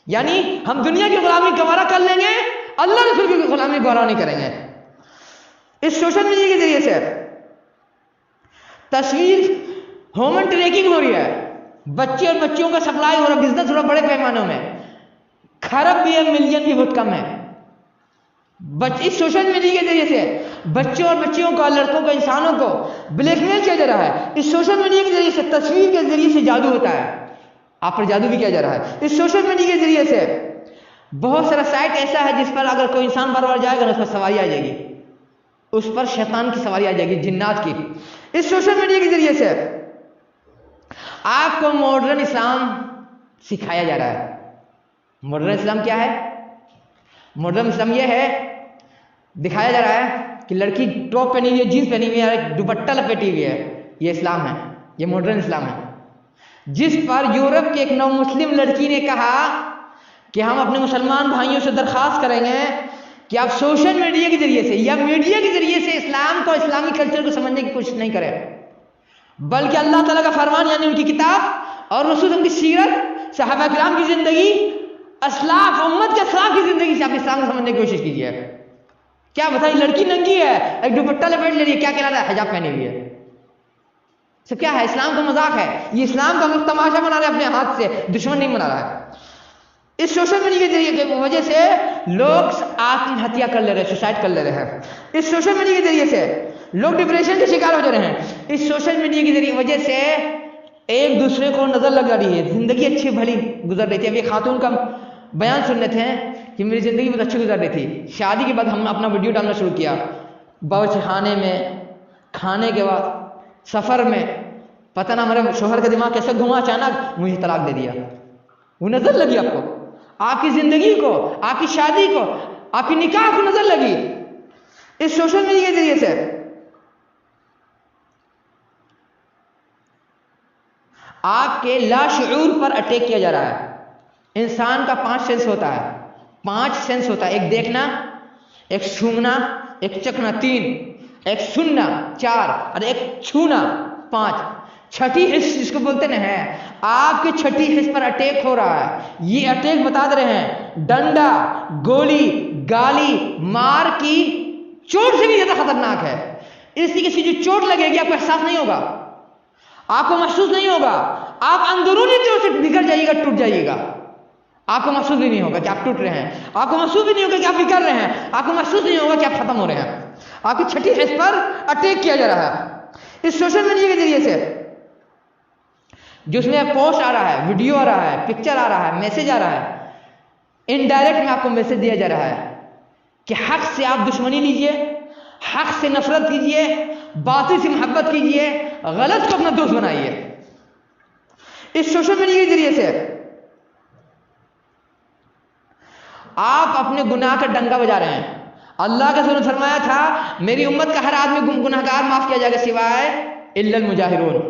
یعنی ہم دنیا کی غلامی گوارا کر لیں گے، اللہ رسول کی غلامی گوارا نہیں کریں گے. اس سوشل میڈیا کے ذریعے سے تصویر ہومن ٹریکنگ ہو رہی ہے، بچے اور بچیوں کا سپلائی ہو رہا، بزنس ہو رہا بڑے پیمانوں میں، کھرب بھی ہے، ملین بھی بہت کم ہے۔ اس سوشل میڈیا کے ذریعے سے بچوں اور بچیوں کو، لڑکوں کو، انسانوں کو بلیک میل کیا جا رہا ہے۔ اس سوشل میڈیا کے ذریعے سے تصویر کے ذریعے سے جادو ہوتا ہے، آپ پر جادو بھی کیا جا رہا ہے۔ اس سوشل میڈیا کے ذریعے سے بہت سارا سائٹ ایسا ہے جس پر اگر کوئی انسان بار بار جائے گا نا، اس پر سواری آ جائے گی، اس پر شیطان کی سواری آ جائے گی، جنات کی۔ اس سوشل میڈیا کے ذریعے سے آپ کو ماڈرن اسلام سکھایا جا رہا ہے۔ ماڈرن اسلام کیا ہے؟ ماڈرن اسلام یہ ہے، دکھایا جا رہا ہے کہ لڑکی ٹاپ پہنی ہوئی ہے، جینس پہنی ہوئی ہے، دوپٹہ لپیٹی ہوئی ہے، یہ اسلام ہے، یہ ماڈرن اسلام ہے۔ جس پر یورپ کی ایک نو مسلم لڑکی نے کہا کہ ہم اپنے مسلمان بھائیوں سے درخواست کریں گے کہ آپ سوشل میڈیا کے ذریعے سے یا میڈیا کے ذریعے سے اسلام کو، اسلامی کلچر کو سمجھنے کی کوشش نہیں کریں، بلکہ اللہ تعالیٰ کا فرمان یعنی ان کی کتاب اور رسول کی سیرت، صحابہ کرام کی زندگی، اسلاف، امت کے اسلاف کی زندگی سے آپ اسلام کو سمجھنے کی کوشش کیجیے۔ کیا بتائیں، لڑکی ننگی ہے، ایک دوپٹہ لپیٹ لے رہی ہے، کیا کہہ رہا ہے؟ حجاب پہنی ہوئی ہے۔ سب کیا ہے؟ اسلام کا مذاق ہے، یہ اسلام کا تماشا بنا رہے ہیں اپنے ہاتھ سے، دشمن نہیں بنا رہا ہے۔ اس سوشل میڈیا کے ذریعے کی وجہ سے لوگ آتم ہتیا کر لے رہے ہیں، سوسائڈ کر لے رہے ہیں۔ اس سوشل میڈیا کے ذریعے سے لوگ ڈپریشن کے شکار ہو جا رہے ہیں۔ اس سوشل میڈیا کے ذریعے وجہ سے ایک دوسرے کو نظر لگ جا رہی ہے، زندگی اچھی بھلی گزر رہی تھی۔ اب یہ خاتون کا بیان سننے تھے کہ میری زندگی بہت اچھی گزر رہی تھی، شادی کے بعد ہم نے اپنا ویڈیو ڈالنا شروع کیا، باورچی خانے میں، کھانے کے بعد، سفر میں، پتہ نہ ہمارے شوہر کا دماغ کیسے گھما، اچانک مجھے طلاق دے دیا۔ وہ نظر لگی آپ کو، آپ کی زندگی کو، آپ کی شادی کو، آپ کی نکاح کو نظر لگی اس سوشل میڈیا کے ذریعے سے۔ آپ کے لاشعور پر اٹیک کیا جا رہا ہے۔ انسان کا 5 سینس ہوتا ہے، 5 سینس ہوتا ہے، ایک دیکھنا، ایک سونگنا، ایک چکھنا 3، ایک سننا 4، اور ایک چھونا 5۔ چھٹی حص جس کو بولتے نا ہے، آپ کے چھٹی حص پر اٹیک ہو رہا ہے۔ یہ اٹیک بتا دے رہے ہیں ڈنڈا، گولی، گالی، مار کی چوٹ سے بھی زیادہ خطرناک ہے۔ اس طریقے سے جو چوٹ لگے گی آپ کو احساس نہیں ہوگا، آپ کو محسوس نہیں ہوگا، آپ اندرونی طور سے بگڑ جائیے گا، ٹوٹ جائیے گا، آپ کو محسوس بھی نہیں ہوگا کہ آپ ٹوٹ رہے ہیں، آپ کو محسوس بھی نہیں ہوگا کہ آپ بگڑ رہے ہیں، آپ کو محسوس نہیں ہوگا کہ آپ ختم ہو رہے ہیں۔ آپ کی چھٹی حص پر اٹیک کیا جا رہا ہے اس سوشل میڈیا کے ذریعے سے، جو اس میں پوسٹ آ رہا ہے، ویڈیو آ رہا ہے، پکچر آ رہا ہے، میسج آ رہا ہے، انڈائریکٹ میں آپ کو میسج دیا جا رہا ہے کہ حق سے آپ دشمنی لیجئے، حق سے نفرت کیجئے، باطل سے محبت کیجئے، غلط کو اپنا دوست بنائیے۔ اس سوشل میڈیا کے ذریعے سے آپ اپنے گناہ کا ڈنکا بجا رہے ہیں۔ اللہ کا رسول نے فرمایا تھا میری امت کا ہر آدمی گناہگار معاف کیا جائے گا سوائے الا المجاہرون،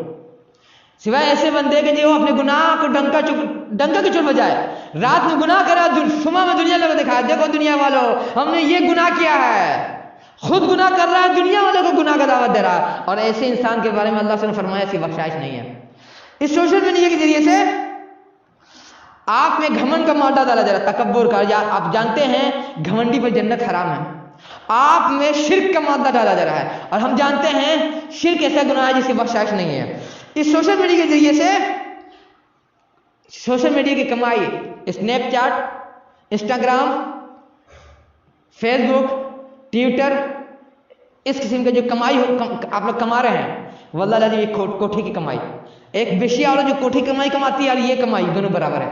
سوائے ایسے بندے کے جو اپنے گناہ کو ڈنکا کے چوٹ بجائے، رات میں گناہ کرا، صبح میں دنیا لوگوں دکھایا دیکھو دنیا والوں ہم نے یہ گناہ کیا ہے، خود گناہ کر رہا ہے، دنیا والوں کو گناہ کا دعوت دے رہا ہے، اور ایسے انسان کے بارے میں اللہ نے فرمایا کہ بخشائش نہیں ہے۔ اس سوشل میڈیا کے ذریعے سے آپ میں گھمنڈ کا مادہ ڈالا جا رہا ہے، تکبر کا۔ آپ جانتے ہیں گھمنڈی پر جنت حرام ہے۔ آپ میں شرک کا مادہ ڈالا جا رہا ہے، اور ہم جانتے ہیں شرک ایسا گناہ ہے جس کی بخشائش نہیں ہے۔ اس سوشل میڈیا کے ذریعے سے سوشل میڈیا کی کمائی، اسنیپ چیٹ، انسٹاگرام، فیس بک، ٹویٹر، اس قسم کے جو کمائی آپ لوگ کما رہے ہیں، واللہ العظیم یہ کوٹھی کی کمائی، ایک بیشیا والا جو کوٹھی کمائی کماتی ہے اور یہ کمائی دونوں برابر ہے۔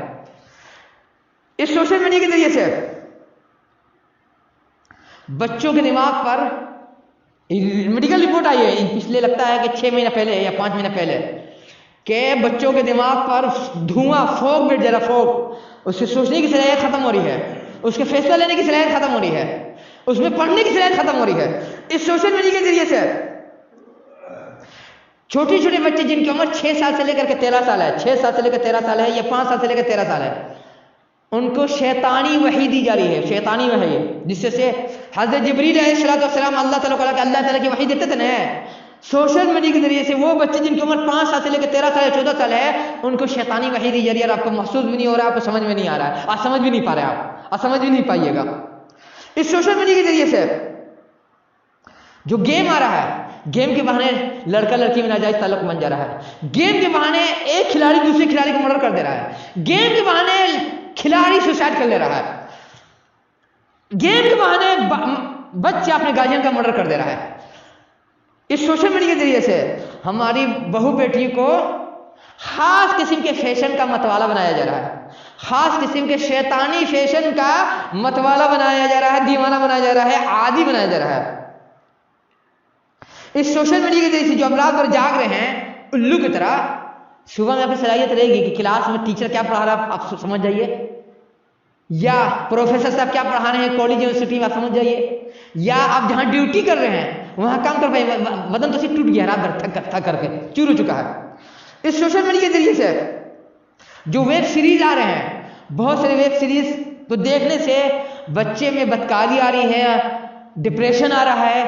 اس سوشل میڈیا کے ذریعے سے بچوں کے دماغ پر میڈیکل رپورٹ آئی ہے پچھلے لگتا ہے کہ 6 مہینہ پہلے یا 5 مہینہ پہلے، کہ بچوں کے دماغ پر دھواں، فوگ بیٹھ جا رہا، فوگ، اس سے سوچنے کی صلاحیت ختم ہو رہی ہے، اس کے فیصلہ لینے کی صلاحیت ختم ہو رہی ہے، اس میں پڑھنے کی صلاحیت ختم ہو رہی ہے۔ اس سوشل میڈیا کے ذریعے سے چھوٹے چھوٹے بچے جن کی عمر 6 سال سے لے کر کے 13 سال ہے، 6 سال سے لے کر 13 سال ہے، یا 5 سال سے لے کر 13 سال ہے، ان کو شیطانی وحی دی جا رہی ہے، شیطانی وحی، جس سے حضرت جبریل علیہ السلام اللہ تعالیٰ کی وحی دیتے تھے نا، سوشل میڈیا کے ذریعے سے وہ بچے جن کی عمر 5 سال سے لے کر 13 سال یا 14 سال ہے، ان کو شیطانی وحی دی جا رہی ہے، اور آپ کو محسوس بھی نہیں ہو رہا، آپ کو سمجھ میں نہیں آ رہا ہے، آپ سمجھ بھی نہیں پا رہے، آپ سمجھ بھی نہیں پائیے گا۔ اس سوشل میڈیا کے ذریعے سے جو گیم آ رہا ہے، گیم کے بہانے لڑکا لڑکی میں ناجائز تعلق بن جا رہا ہے، گیم کے بہانے ایک کھلاڑی دوسرے کھلاڑی کو مرڈر کر دے رہا ہے، گیم کے بہانے کھلاڑی سوسائڈ کر لے رہا ہے، گیم کے بہانے بچہ اپنے گارجین کا مرڈر کر دے رہا ہے۔ اس سوشل میڈیا کے ذریعے سے ہماری بہو بیٹی کو خاص قسم کے فیشن کا متوالا بنایا جا رہا ہے، خاص قسم کے شیطانی فیشن کا متوالا بنایا جا رہا ہے، دیوانہ بنایا جا رہا ہے، عادی بنایا جا رہا ہے۔ اس سوشل میڈیا کے ذریعے سے جو ہم رات بھر جاگ رہے ہیں الو کی طرح، صبح میں آپ کی صلاحیت رہے گی کہ کلاس میں ٹیچر کیا پڑھا رہا ہے آپ سمجھ جائیے، یا پروفیسر صاحب کیا پڑھا رہے ہیں کالج یونیورسٹی میں آپ سمجھ جائیے، یا آپ جہاں ڈیوٹی کر رہے ہیں وہاں کام کر پائے، بدن تو صرف ٹوٹ گیا رات بھر تھک کر کے چور ہو چکا ہے۔ اس سوشل میڈیا کے ذریعے سے جو ویب سیریز آ رہے ہیں، بہت سارے ویب سیریز کو دیکھنے سے بچے میں بدکاری آ رہی ہے، ڈپریشن آ رہا ہے،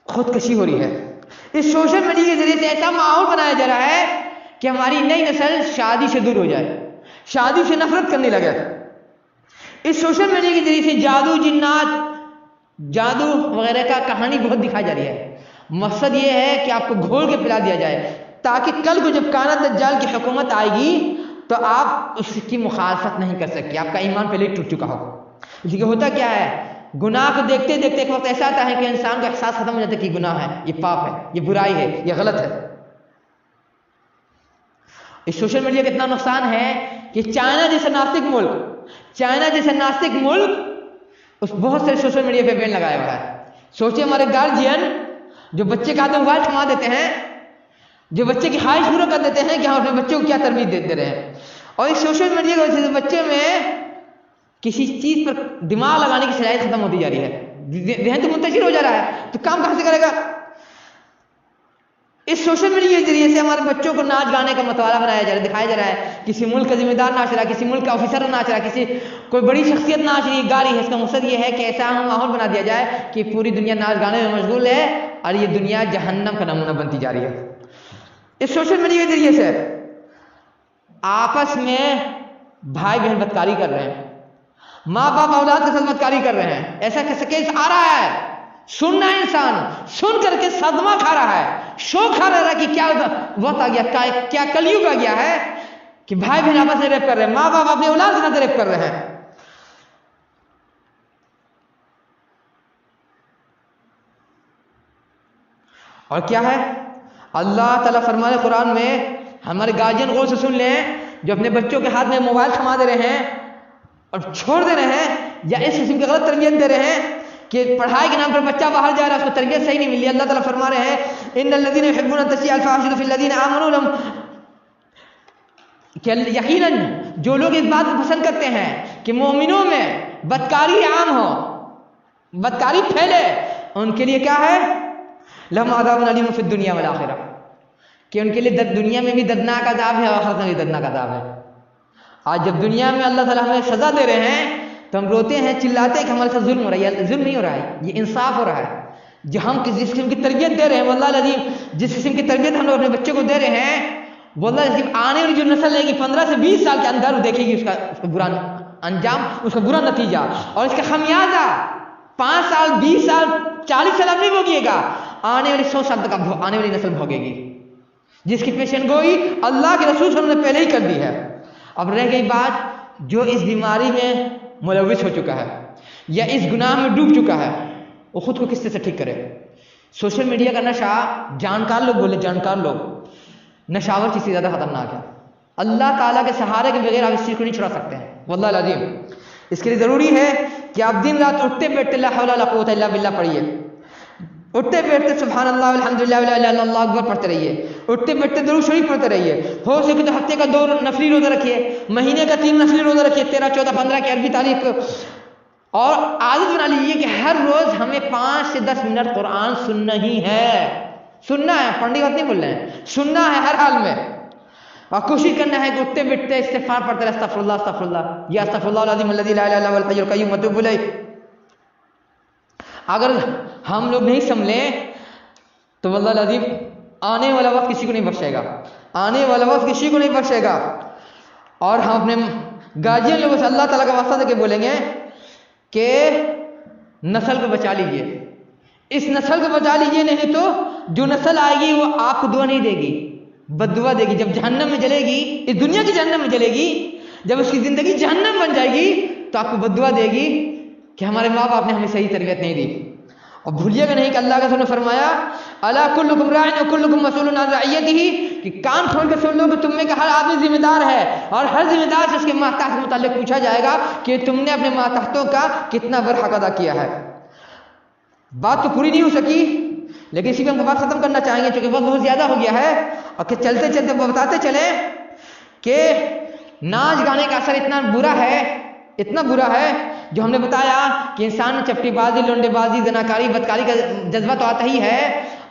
خودکشی ہو رہی ہے۔ اس سوشل میڈیا کے ذریعے سے ایسا ماحول بنایا جا رہا ہے کہ ہماری نئی نسل شادی سے دور ہو جائے، شادی سے نفرت کرنے لگے۔ اس سوشل میڈیا کے ذریعے سے جادو، جنات، جادو وغیرہ کا کہانی بہت دکھائی جا رہی ہے۔ مقصد یہ ہے کہ آپ کو گھول کے پلا دیا جائے تاکہ کل کو جب کائنات دجال کی حکومت آئے گی تو آپ اس کی مخالفت نہیں کر سکتے، آپ کا ایمان پہلے ہی ٹوٹ چکا ہو۔ اس لیے ہوتا کیا ہے، گناہ کو دیکھتے دیکھتے ایک وقت ایسا آتا ہے کہ انسان کا احساس ختم ہو جاتا ہے کہ گناہ ہے، یہ پاپ ہے، یہ برائی ہے، یہ غلط ہے۔ اس سوشل میڈیا کا اتنا نقصان ہے کہ چائنا جیسا ناستک ملک اس بہت سے سوشل میڈیا پہ بین لگایا ہوا ہے۔ سوچے ہمارے گارجین جو بچے کا موبائل تھما دیتے ہیں، جو بچے کی خواہش پورا کر دیتے ہیں کہ ہم اپنے بچوں کو کیا تربیت دے رہے ہیں، اور اس سوشل میڈیا کی وجہ سے بچے میں کسی چیز پر دماغ لگانے کی صلاحیت ختم ہوتی جا رہی ہے، ذہن تو منتشر ہو جا رہا ہے تو کام کہاں سے کرے گا۔ اس سوشل میڈیا کے ذریعے سے ہمارے بچوں کو ناچ گانے کا متوالا بنایا جا رہا ہے، دکھایا جا رہا ہے کسی ملک کا ذمہ دار ناچ رہا ہے، کسی ملک کا آفیسر ناچ رہا ہے، کسی کوئی بڑی شخصیت ناچ رہی ہے، گا رہی ہے۔ اس کا مقصد یہ ہے کہ ایسا ماحول بنا دیا جائے کہ پوری دنیا ناچ گانے میں مشغول ہے اور یہ دنیا جہنم کا نمونہ بنتی جا رہی ہے۔ اس سوشل میڈیا کے ذریعے سے آپس میں بھائی بہن بدکاری کر رہے ہیں، ماں باپ اولاد کے ساتھ بدکاری کر رہے ہیں، ایسا کیس آ رہا ہے، سننا ہے انسان، سن کر کے صدمہ کھا رہا ہے، شوق کھا رہا ہے کہ کیا وقت آ گیا، کیا کلیوگ آ گیا ہے کہ بھائی بہن آپس میں ریپ کر رہے ہیں، ماں باپ اپنے اولاد کے ساتھ ریپ کر رہے ہیں۔ اور کیا ہے، اللہ تعالیٰ فرمانے قرآن میں، ہمارے گارجین غور سے سن لیں، جو اپنے بچوں کے ہاتھ میں موبائل تھما دے رہے ہیں اور چھوڑ دے رہے ہیں، یا اس قسم کی غلط تربیت دے رہے ہیں کہ پڑھائی کے نام پر بچہ باہر جا رہا ہے، اس کو تربیت صحیح نہیں ملی۔ اللہ تعالیٰ فرما رہے ہیں ان الذین یحبون ان تشیع الفاحشۃ فی الذین آمنوا لهم، کہ یقیناً جو لوگ اس بات کو پسند کرتے ہیں کہ مومنوں میں بدکاری عام ہو، بدکاری پھیلے، ان کے لیے کیا ہے، لهم عذاب علیم فی الدنیا والآخرہ، کہ ان کے لیے دنیا میں بھی دردناک عذاب ہے اور آخرت میں بھی دردناک عذاب ہے۔ آج جب دنیا میں اللہ تعالیٰ ہمیں سزا دے رہے ہیں تو ہم روتے ہیں، چلاتے ہیں کہ ہمارے ساتھ ظلم ہو رہا ہے۔ ظلم نہیں ہو رہا ہے، یہ انصاف ہو رہا ہے۔ جو ہم جس قسم کی تربیت دے رہے ہیں، واللہ العظیم جس قسم کی تربیت ہم لوگ اپنے بچے کو دے رہے ہیں، واللہ العظیم آنے والی جو نسل ہے گی 15 سے 20 سال کے اندر وہ دیکھے گی اس کا برا انجام، اس کا برا نتیجہ، اور اس کا خمیازہ 5 سال 20 سال 40 سال اب نہیں بھوگیے گا، آنے والی 100 سال تک آنے والی نسل بھوگے گی، جس کی پیشن گوئی اللہ کے رسول صلی اللہ علیہ وسلم نے پہلے ہی کر دی ہے۔ اب رہ گئی بات جو اس بیماری میں ملوث ہو چکا ہے یا اس گناہ میں ڈوب چکا ہے، وہ خود کو کس طرح سے ٹھیک کرے۔ سوشل میڈیا کا نشہ، جانکار لوگ بولے، جانکار لوگ، نشاور چیز سے زیادہ خطرناک ہے۔ اللہ تعالیٰ کے سہارے کے بغیر آپ اس چیز کو نہیں چھڑا سکتے ہیں، واللہ العظیم۔ اس کے لیے ضروری ہے کہ آپ دن رات اٹھتے بیٹھتے لا حول ولا قوت الا باللہ پڑھیے، اٹھتے بیٹھتے سبحان اللہ الحمدللہ ولا الہ الا اللہ اکبر پڑھتے رہیے، اٹھتے بیٹھتے درود شریف پڑھتے رہیے، ہو سکے تو ہفتے کا 2 نفلی روزہ رکھیے، مہینے کا 3 نفلی روزہ رکھیے، 13 14 15 کی عربی تاریخ، اور عادت بنا لیجیے کہ ہر روز ہمیں 5 سے 10 منٹ قرآن سننا ہی ہے، سننا ہے، پڑھنے کی بات نہیں بول رہے ہیں، سننا ہے ہر حال میں، اور کوشش کرنا ہے کہ اٹھتے بیٹھتے استغفار پڑھتے رہے، استغفر اللہ استغفر اللہ، یا استغفر اللہ العظیم الذی لا الہ الا هو الحی القیوم واتوب الیہ۔ اگر ہم لوگ نہیں سنبھلیں تو واللہ العظیم آنے والا وقت کسی کو نہیں بخشے گا، آنے والا وقت کسی کو نہیں بخشے گا۔ اور ہم اپنے گارجین لوگوں سے اللہ تعالیٰ کا واسطہ دے کے بولیں گے کہ نسل کو بچا لیجیے، اس نسل کو بچا لیجیے، نہیں تو جو نسل آئے گی وہ آپ کو دعا نہیں دے گی، بد دعا دے گی. جب جہنم میں جلے گی، اس دنیا کی جہنم میں جلے گی، جب اس کی زندگی جہنم بن جائے گی تو آپ کو بد دعا دے گی کہ ہمارے ماں باپ نے ہمیں صحیح تربیت نہیں دی. اور بھولیے گا نہیں کہ اللہ کا رسول نے فرمایا الا کلکم راع و کلکم مسئول عن رعیتہ، کہ کان کھول کے سن لو کہ تم میں کا ہر آدمی ذمہ دار ہے، اور ہر ذمہ دار سے اس کے ماتحت کے متعلق پوچھا جائے گا کہ تم نے اپنے ماتحتوں کا کتنا بڑا حق ادا کیا ہے. بات تو پوری نہیں ہو سکی، لیکن اسی پہ ہم کو بات ختم کرنا چاہیں گے چونکہ وقت بہت زیادہ ہو گیا ہے. اور کہ چلتے چلتے بتاتے چلیں کہ ناچ گانے کا اثر اتنا برا ہے، اتنا برا ہے، جو ہم نے بتایا کہ انسان میں چپٹی بازی، لونڈے بازی، زناکاری، بدکاری کا جذبہ تو آتا ہی ہے.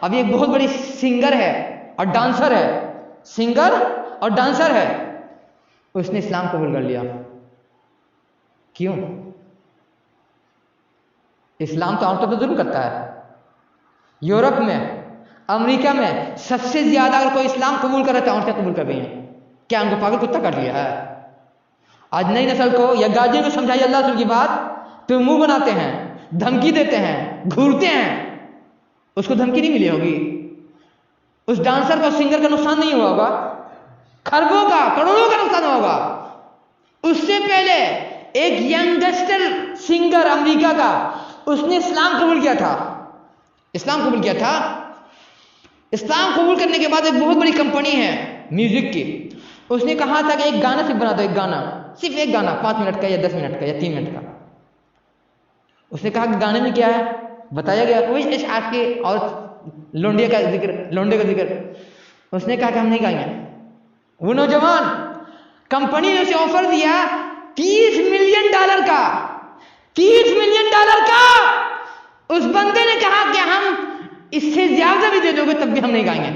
اب ایک بہت بڑی سنگر ہے اور ڈانسر ہے، سنگر اور ڈانسر ہے، اس نے اسلام قبول کر لیا. کیوں؟ اسلام تو عورتوں پہ ظلم کرتا ہے. یورپ میں، امریکہ میں سب سے زیادہ اگر کوئی اسلام قبول کر رہا ہے تو عورتیں قبول کر رہی ہیں. کیا ان کو پاگل کتا کر لیا ہے؟ آج نئی نسل کو یا گارجین کو سمجھائیے اللہ رسول کی بات تو منہ بناتے ہیں، دھمکی دیتے ہیں، گھورتے ہیں. اس کو دھمکی نہیں ملی ہوگی، اس ڈانسر کو، سنگر کا نقصان نہیں ہوا ہوگا، کھربوں کا، کروڑوں کا نقصان ہوگا. اس سے پہلے ایک ینگسٹر سنگر امریکہ کا، اس نے اسلام قبول کیا تھا. اسلام قبول کیا تھا. اسلام قبول کرنے کے بعد ایک بہت بڑی کمپنی ہے میوزک کی، اس نے کہا تھا کہ ایک گانا صرف بنا دو، ایک گانا، صرف ایک گانا، 5 منٹ کا یا 10 منٹ کا یا 3 منٹ کا. اس نے کہا کہ گانے میں کیا ہے؟ بتایا گیا وہی عشق کے اور لونڈے کا ذکر، لونڈے کا ذکر. اس نے کہا کہ ہم نہیں گائیں گے. وہ نوجوان، کمپنی نے اسے آفر دیا $30 ملین کا، $30 ملین کا. اس بندے نے کہا کہ ہم اس سے زیادہ بھی دے دو گے تب بھی ہم نہیں گائیں گے.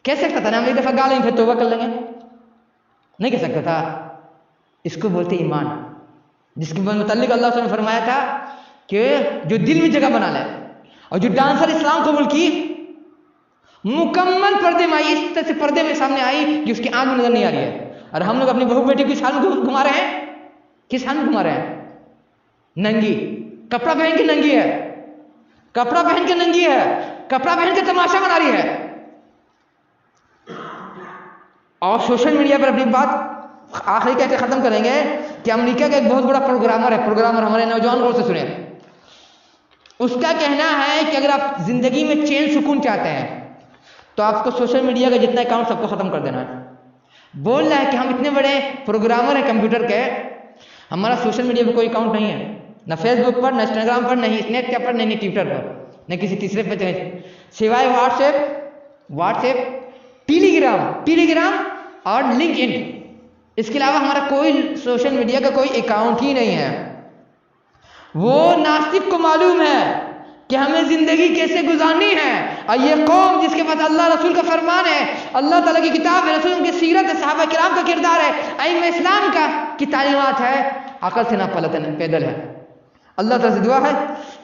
کہہ سکتا تھا نا ہم ایک دفعہ گا لیں پھر توبہ کر لیں گے؟ نہیں کہہ سکتا تھا. اس کو بولتے ایمان، جس کے متعلق اللہ نے فرمایا تھا کہ جو دل میں جگہ بنا لے. اور جو ڈانسر اسلام قبول کی، مکمل پردے میں آئی، اس طرح سے پردے میں سامنے آئی کہ اس کی آنکھ میں نظر نہیں آ رہی ہے. اور ہم لوگ اپنی بہو بیٹی کس حال میں گھما رہے ہیں؟ کس حال میں گھما رہے ہیں؟ ننگی، کپڑا پہن کے ننگی ہے، کپڑا پہن کے ننگی ہے، کپڑا پہن کے تماشا بنا رہی ہے. اور سوشل میڈیا پر اپنی بات آخری کہہ کے ختم کریں گے کہ امریکہ کا ایک بہت بڑا پروگرامر ہے، پروگرامر ہمارے نوجوان غور سے سنیں. اس کا کہنا ہے کہ اگر آپ زندگی میں چین سکون چاہتے ہیں تو آپ کو سوشل میڈیا کا جتنا اکاؤنٹ سب کو ختم کر دینا ہے. بول رہا ہے کہ ہم اتنے بڑے پروگرامر ہیں کمپیوٹر کے، ہمارا سوشل میڈیا پہ کوئی اکاؤنٹ نہیں ہے، نہ فیس بک پر، نہ انسٹاگرام پر، نہ اسنیپ چیٹ پر، نہ ٹویٹر پر، نہ کسی تیسرے پہ، سوائے واٹس ایپ، ٹیلی گرام اور لنکڈ ان. اس کے علاوہ ہمارا کوئی سوشل میڈیا کا کوئی اکاؤنٹ ہی نہیں ہے. وہ ناصب کو معلوم ہے کہ ہمیں زندگی کیسے گزارنی ہے. اور یہ قوم جس کے پاس اللہ رسول کا فرمان ہے، اللہ تعالیٰ کی کتاب ہے، رسول کی سیرت ہے، صحابہ کرام کا کردار ہے، ائمہ اسلام کی تعلیمات ہے، عقل سے نہ پیدل ہے. اللہ تعالیٰ سے دعا ہے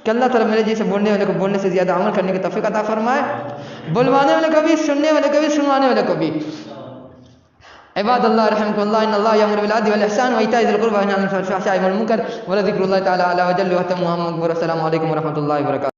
کہ اللہ تعالیٰ میرے جیسے بولنے والے کو بولنے سے زیادہ عمل کرنے کی توفیق عطا فرمائے، بلوانے والے کو بھی، سننے والے کو بھی، سنوانے والے کو بھی. عباد اللہ رحمكم الله ان الله يأمر بالعدل والإحسان وإيتاء ذي القربى وينهى عن الفحشاء والمنكر ولذكر الله تعالى أعلى وجل وأتم وأكبر. السلام عليكم ورحمة الله وبركاته.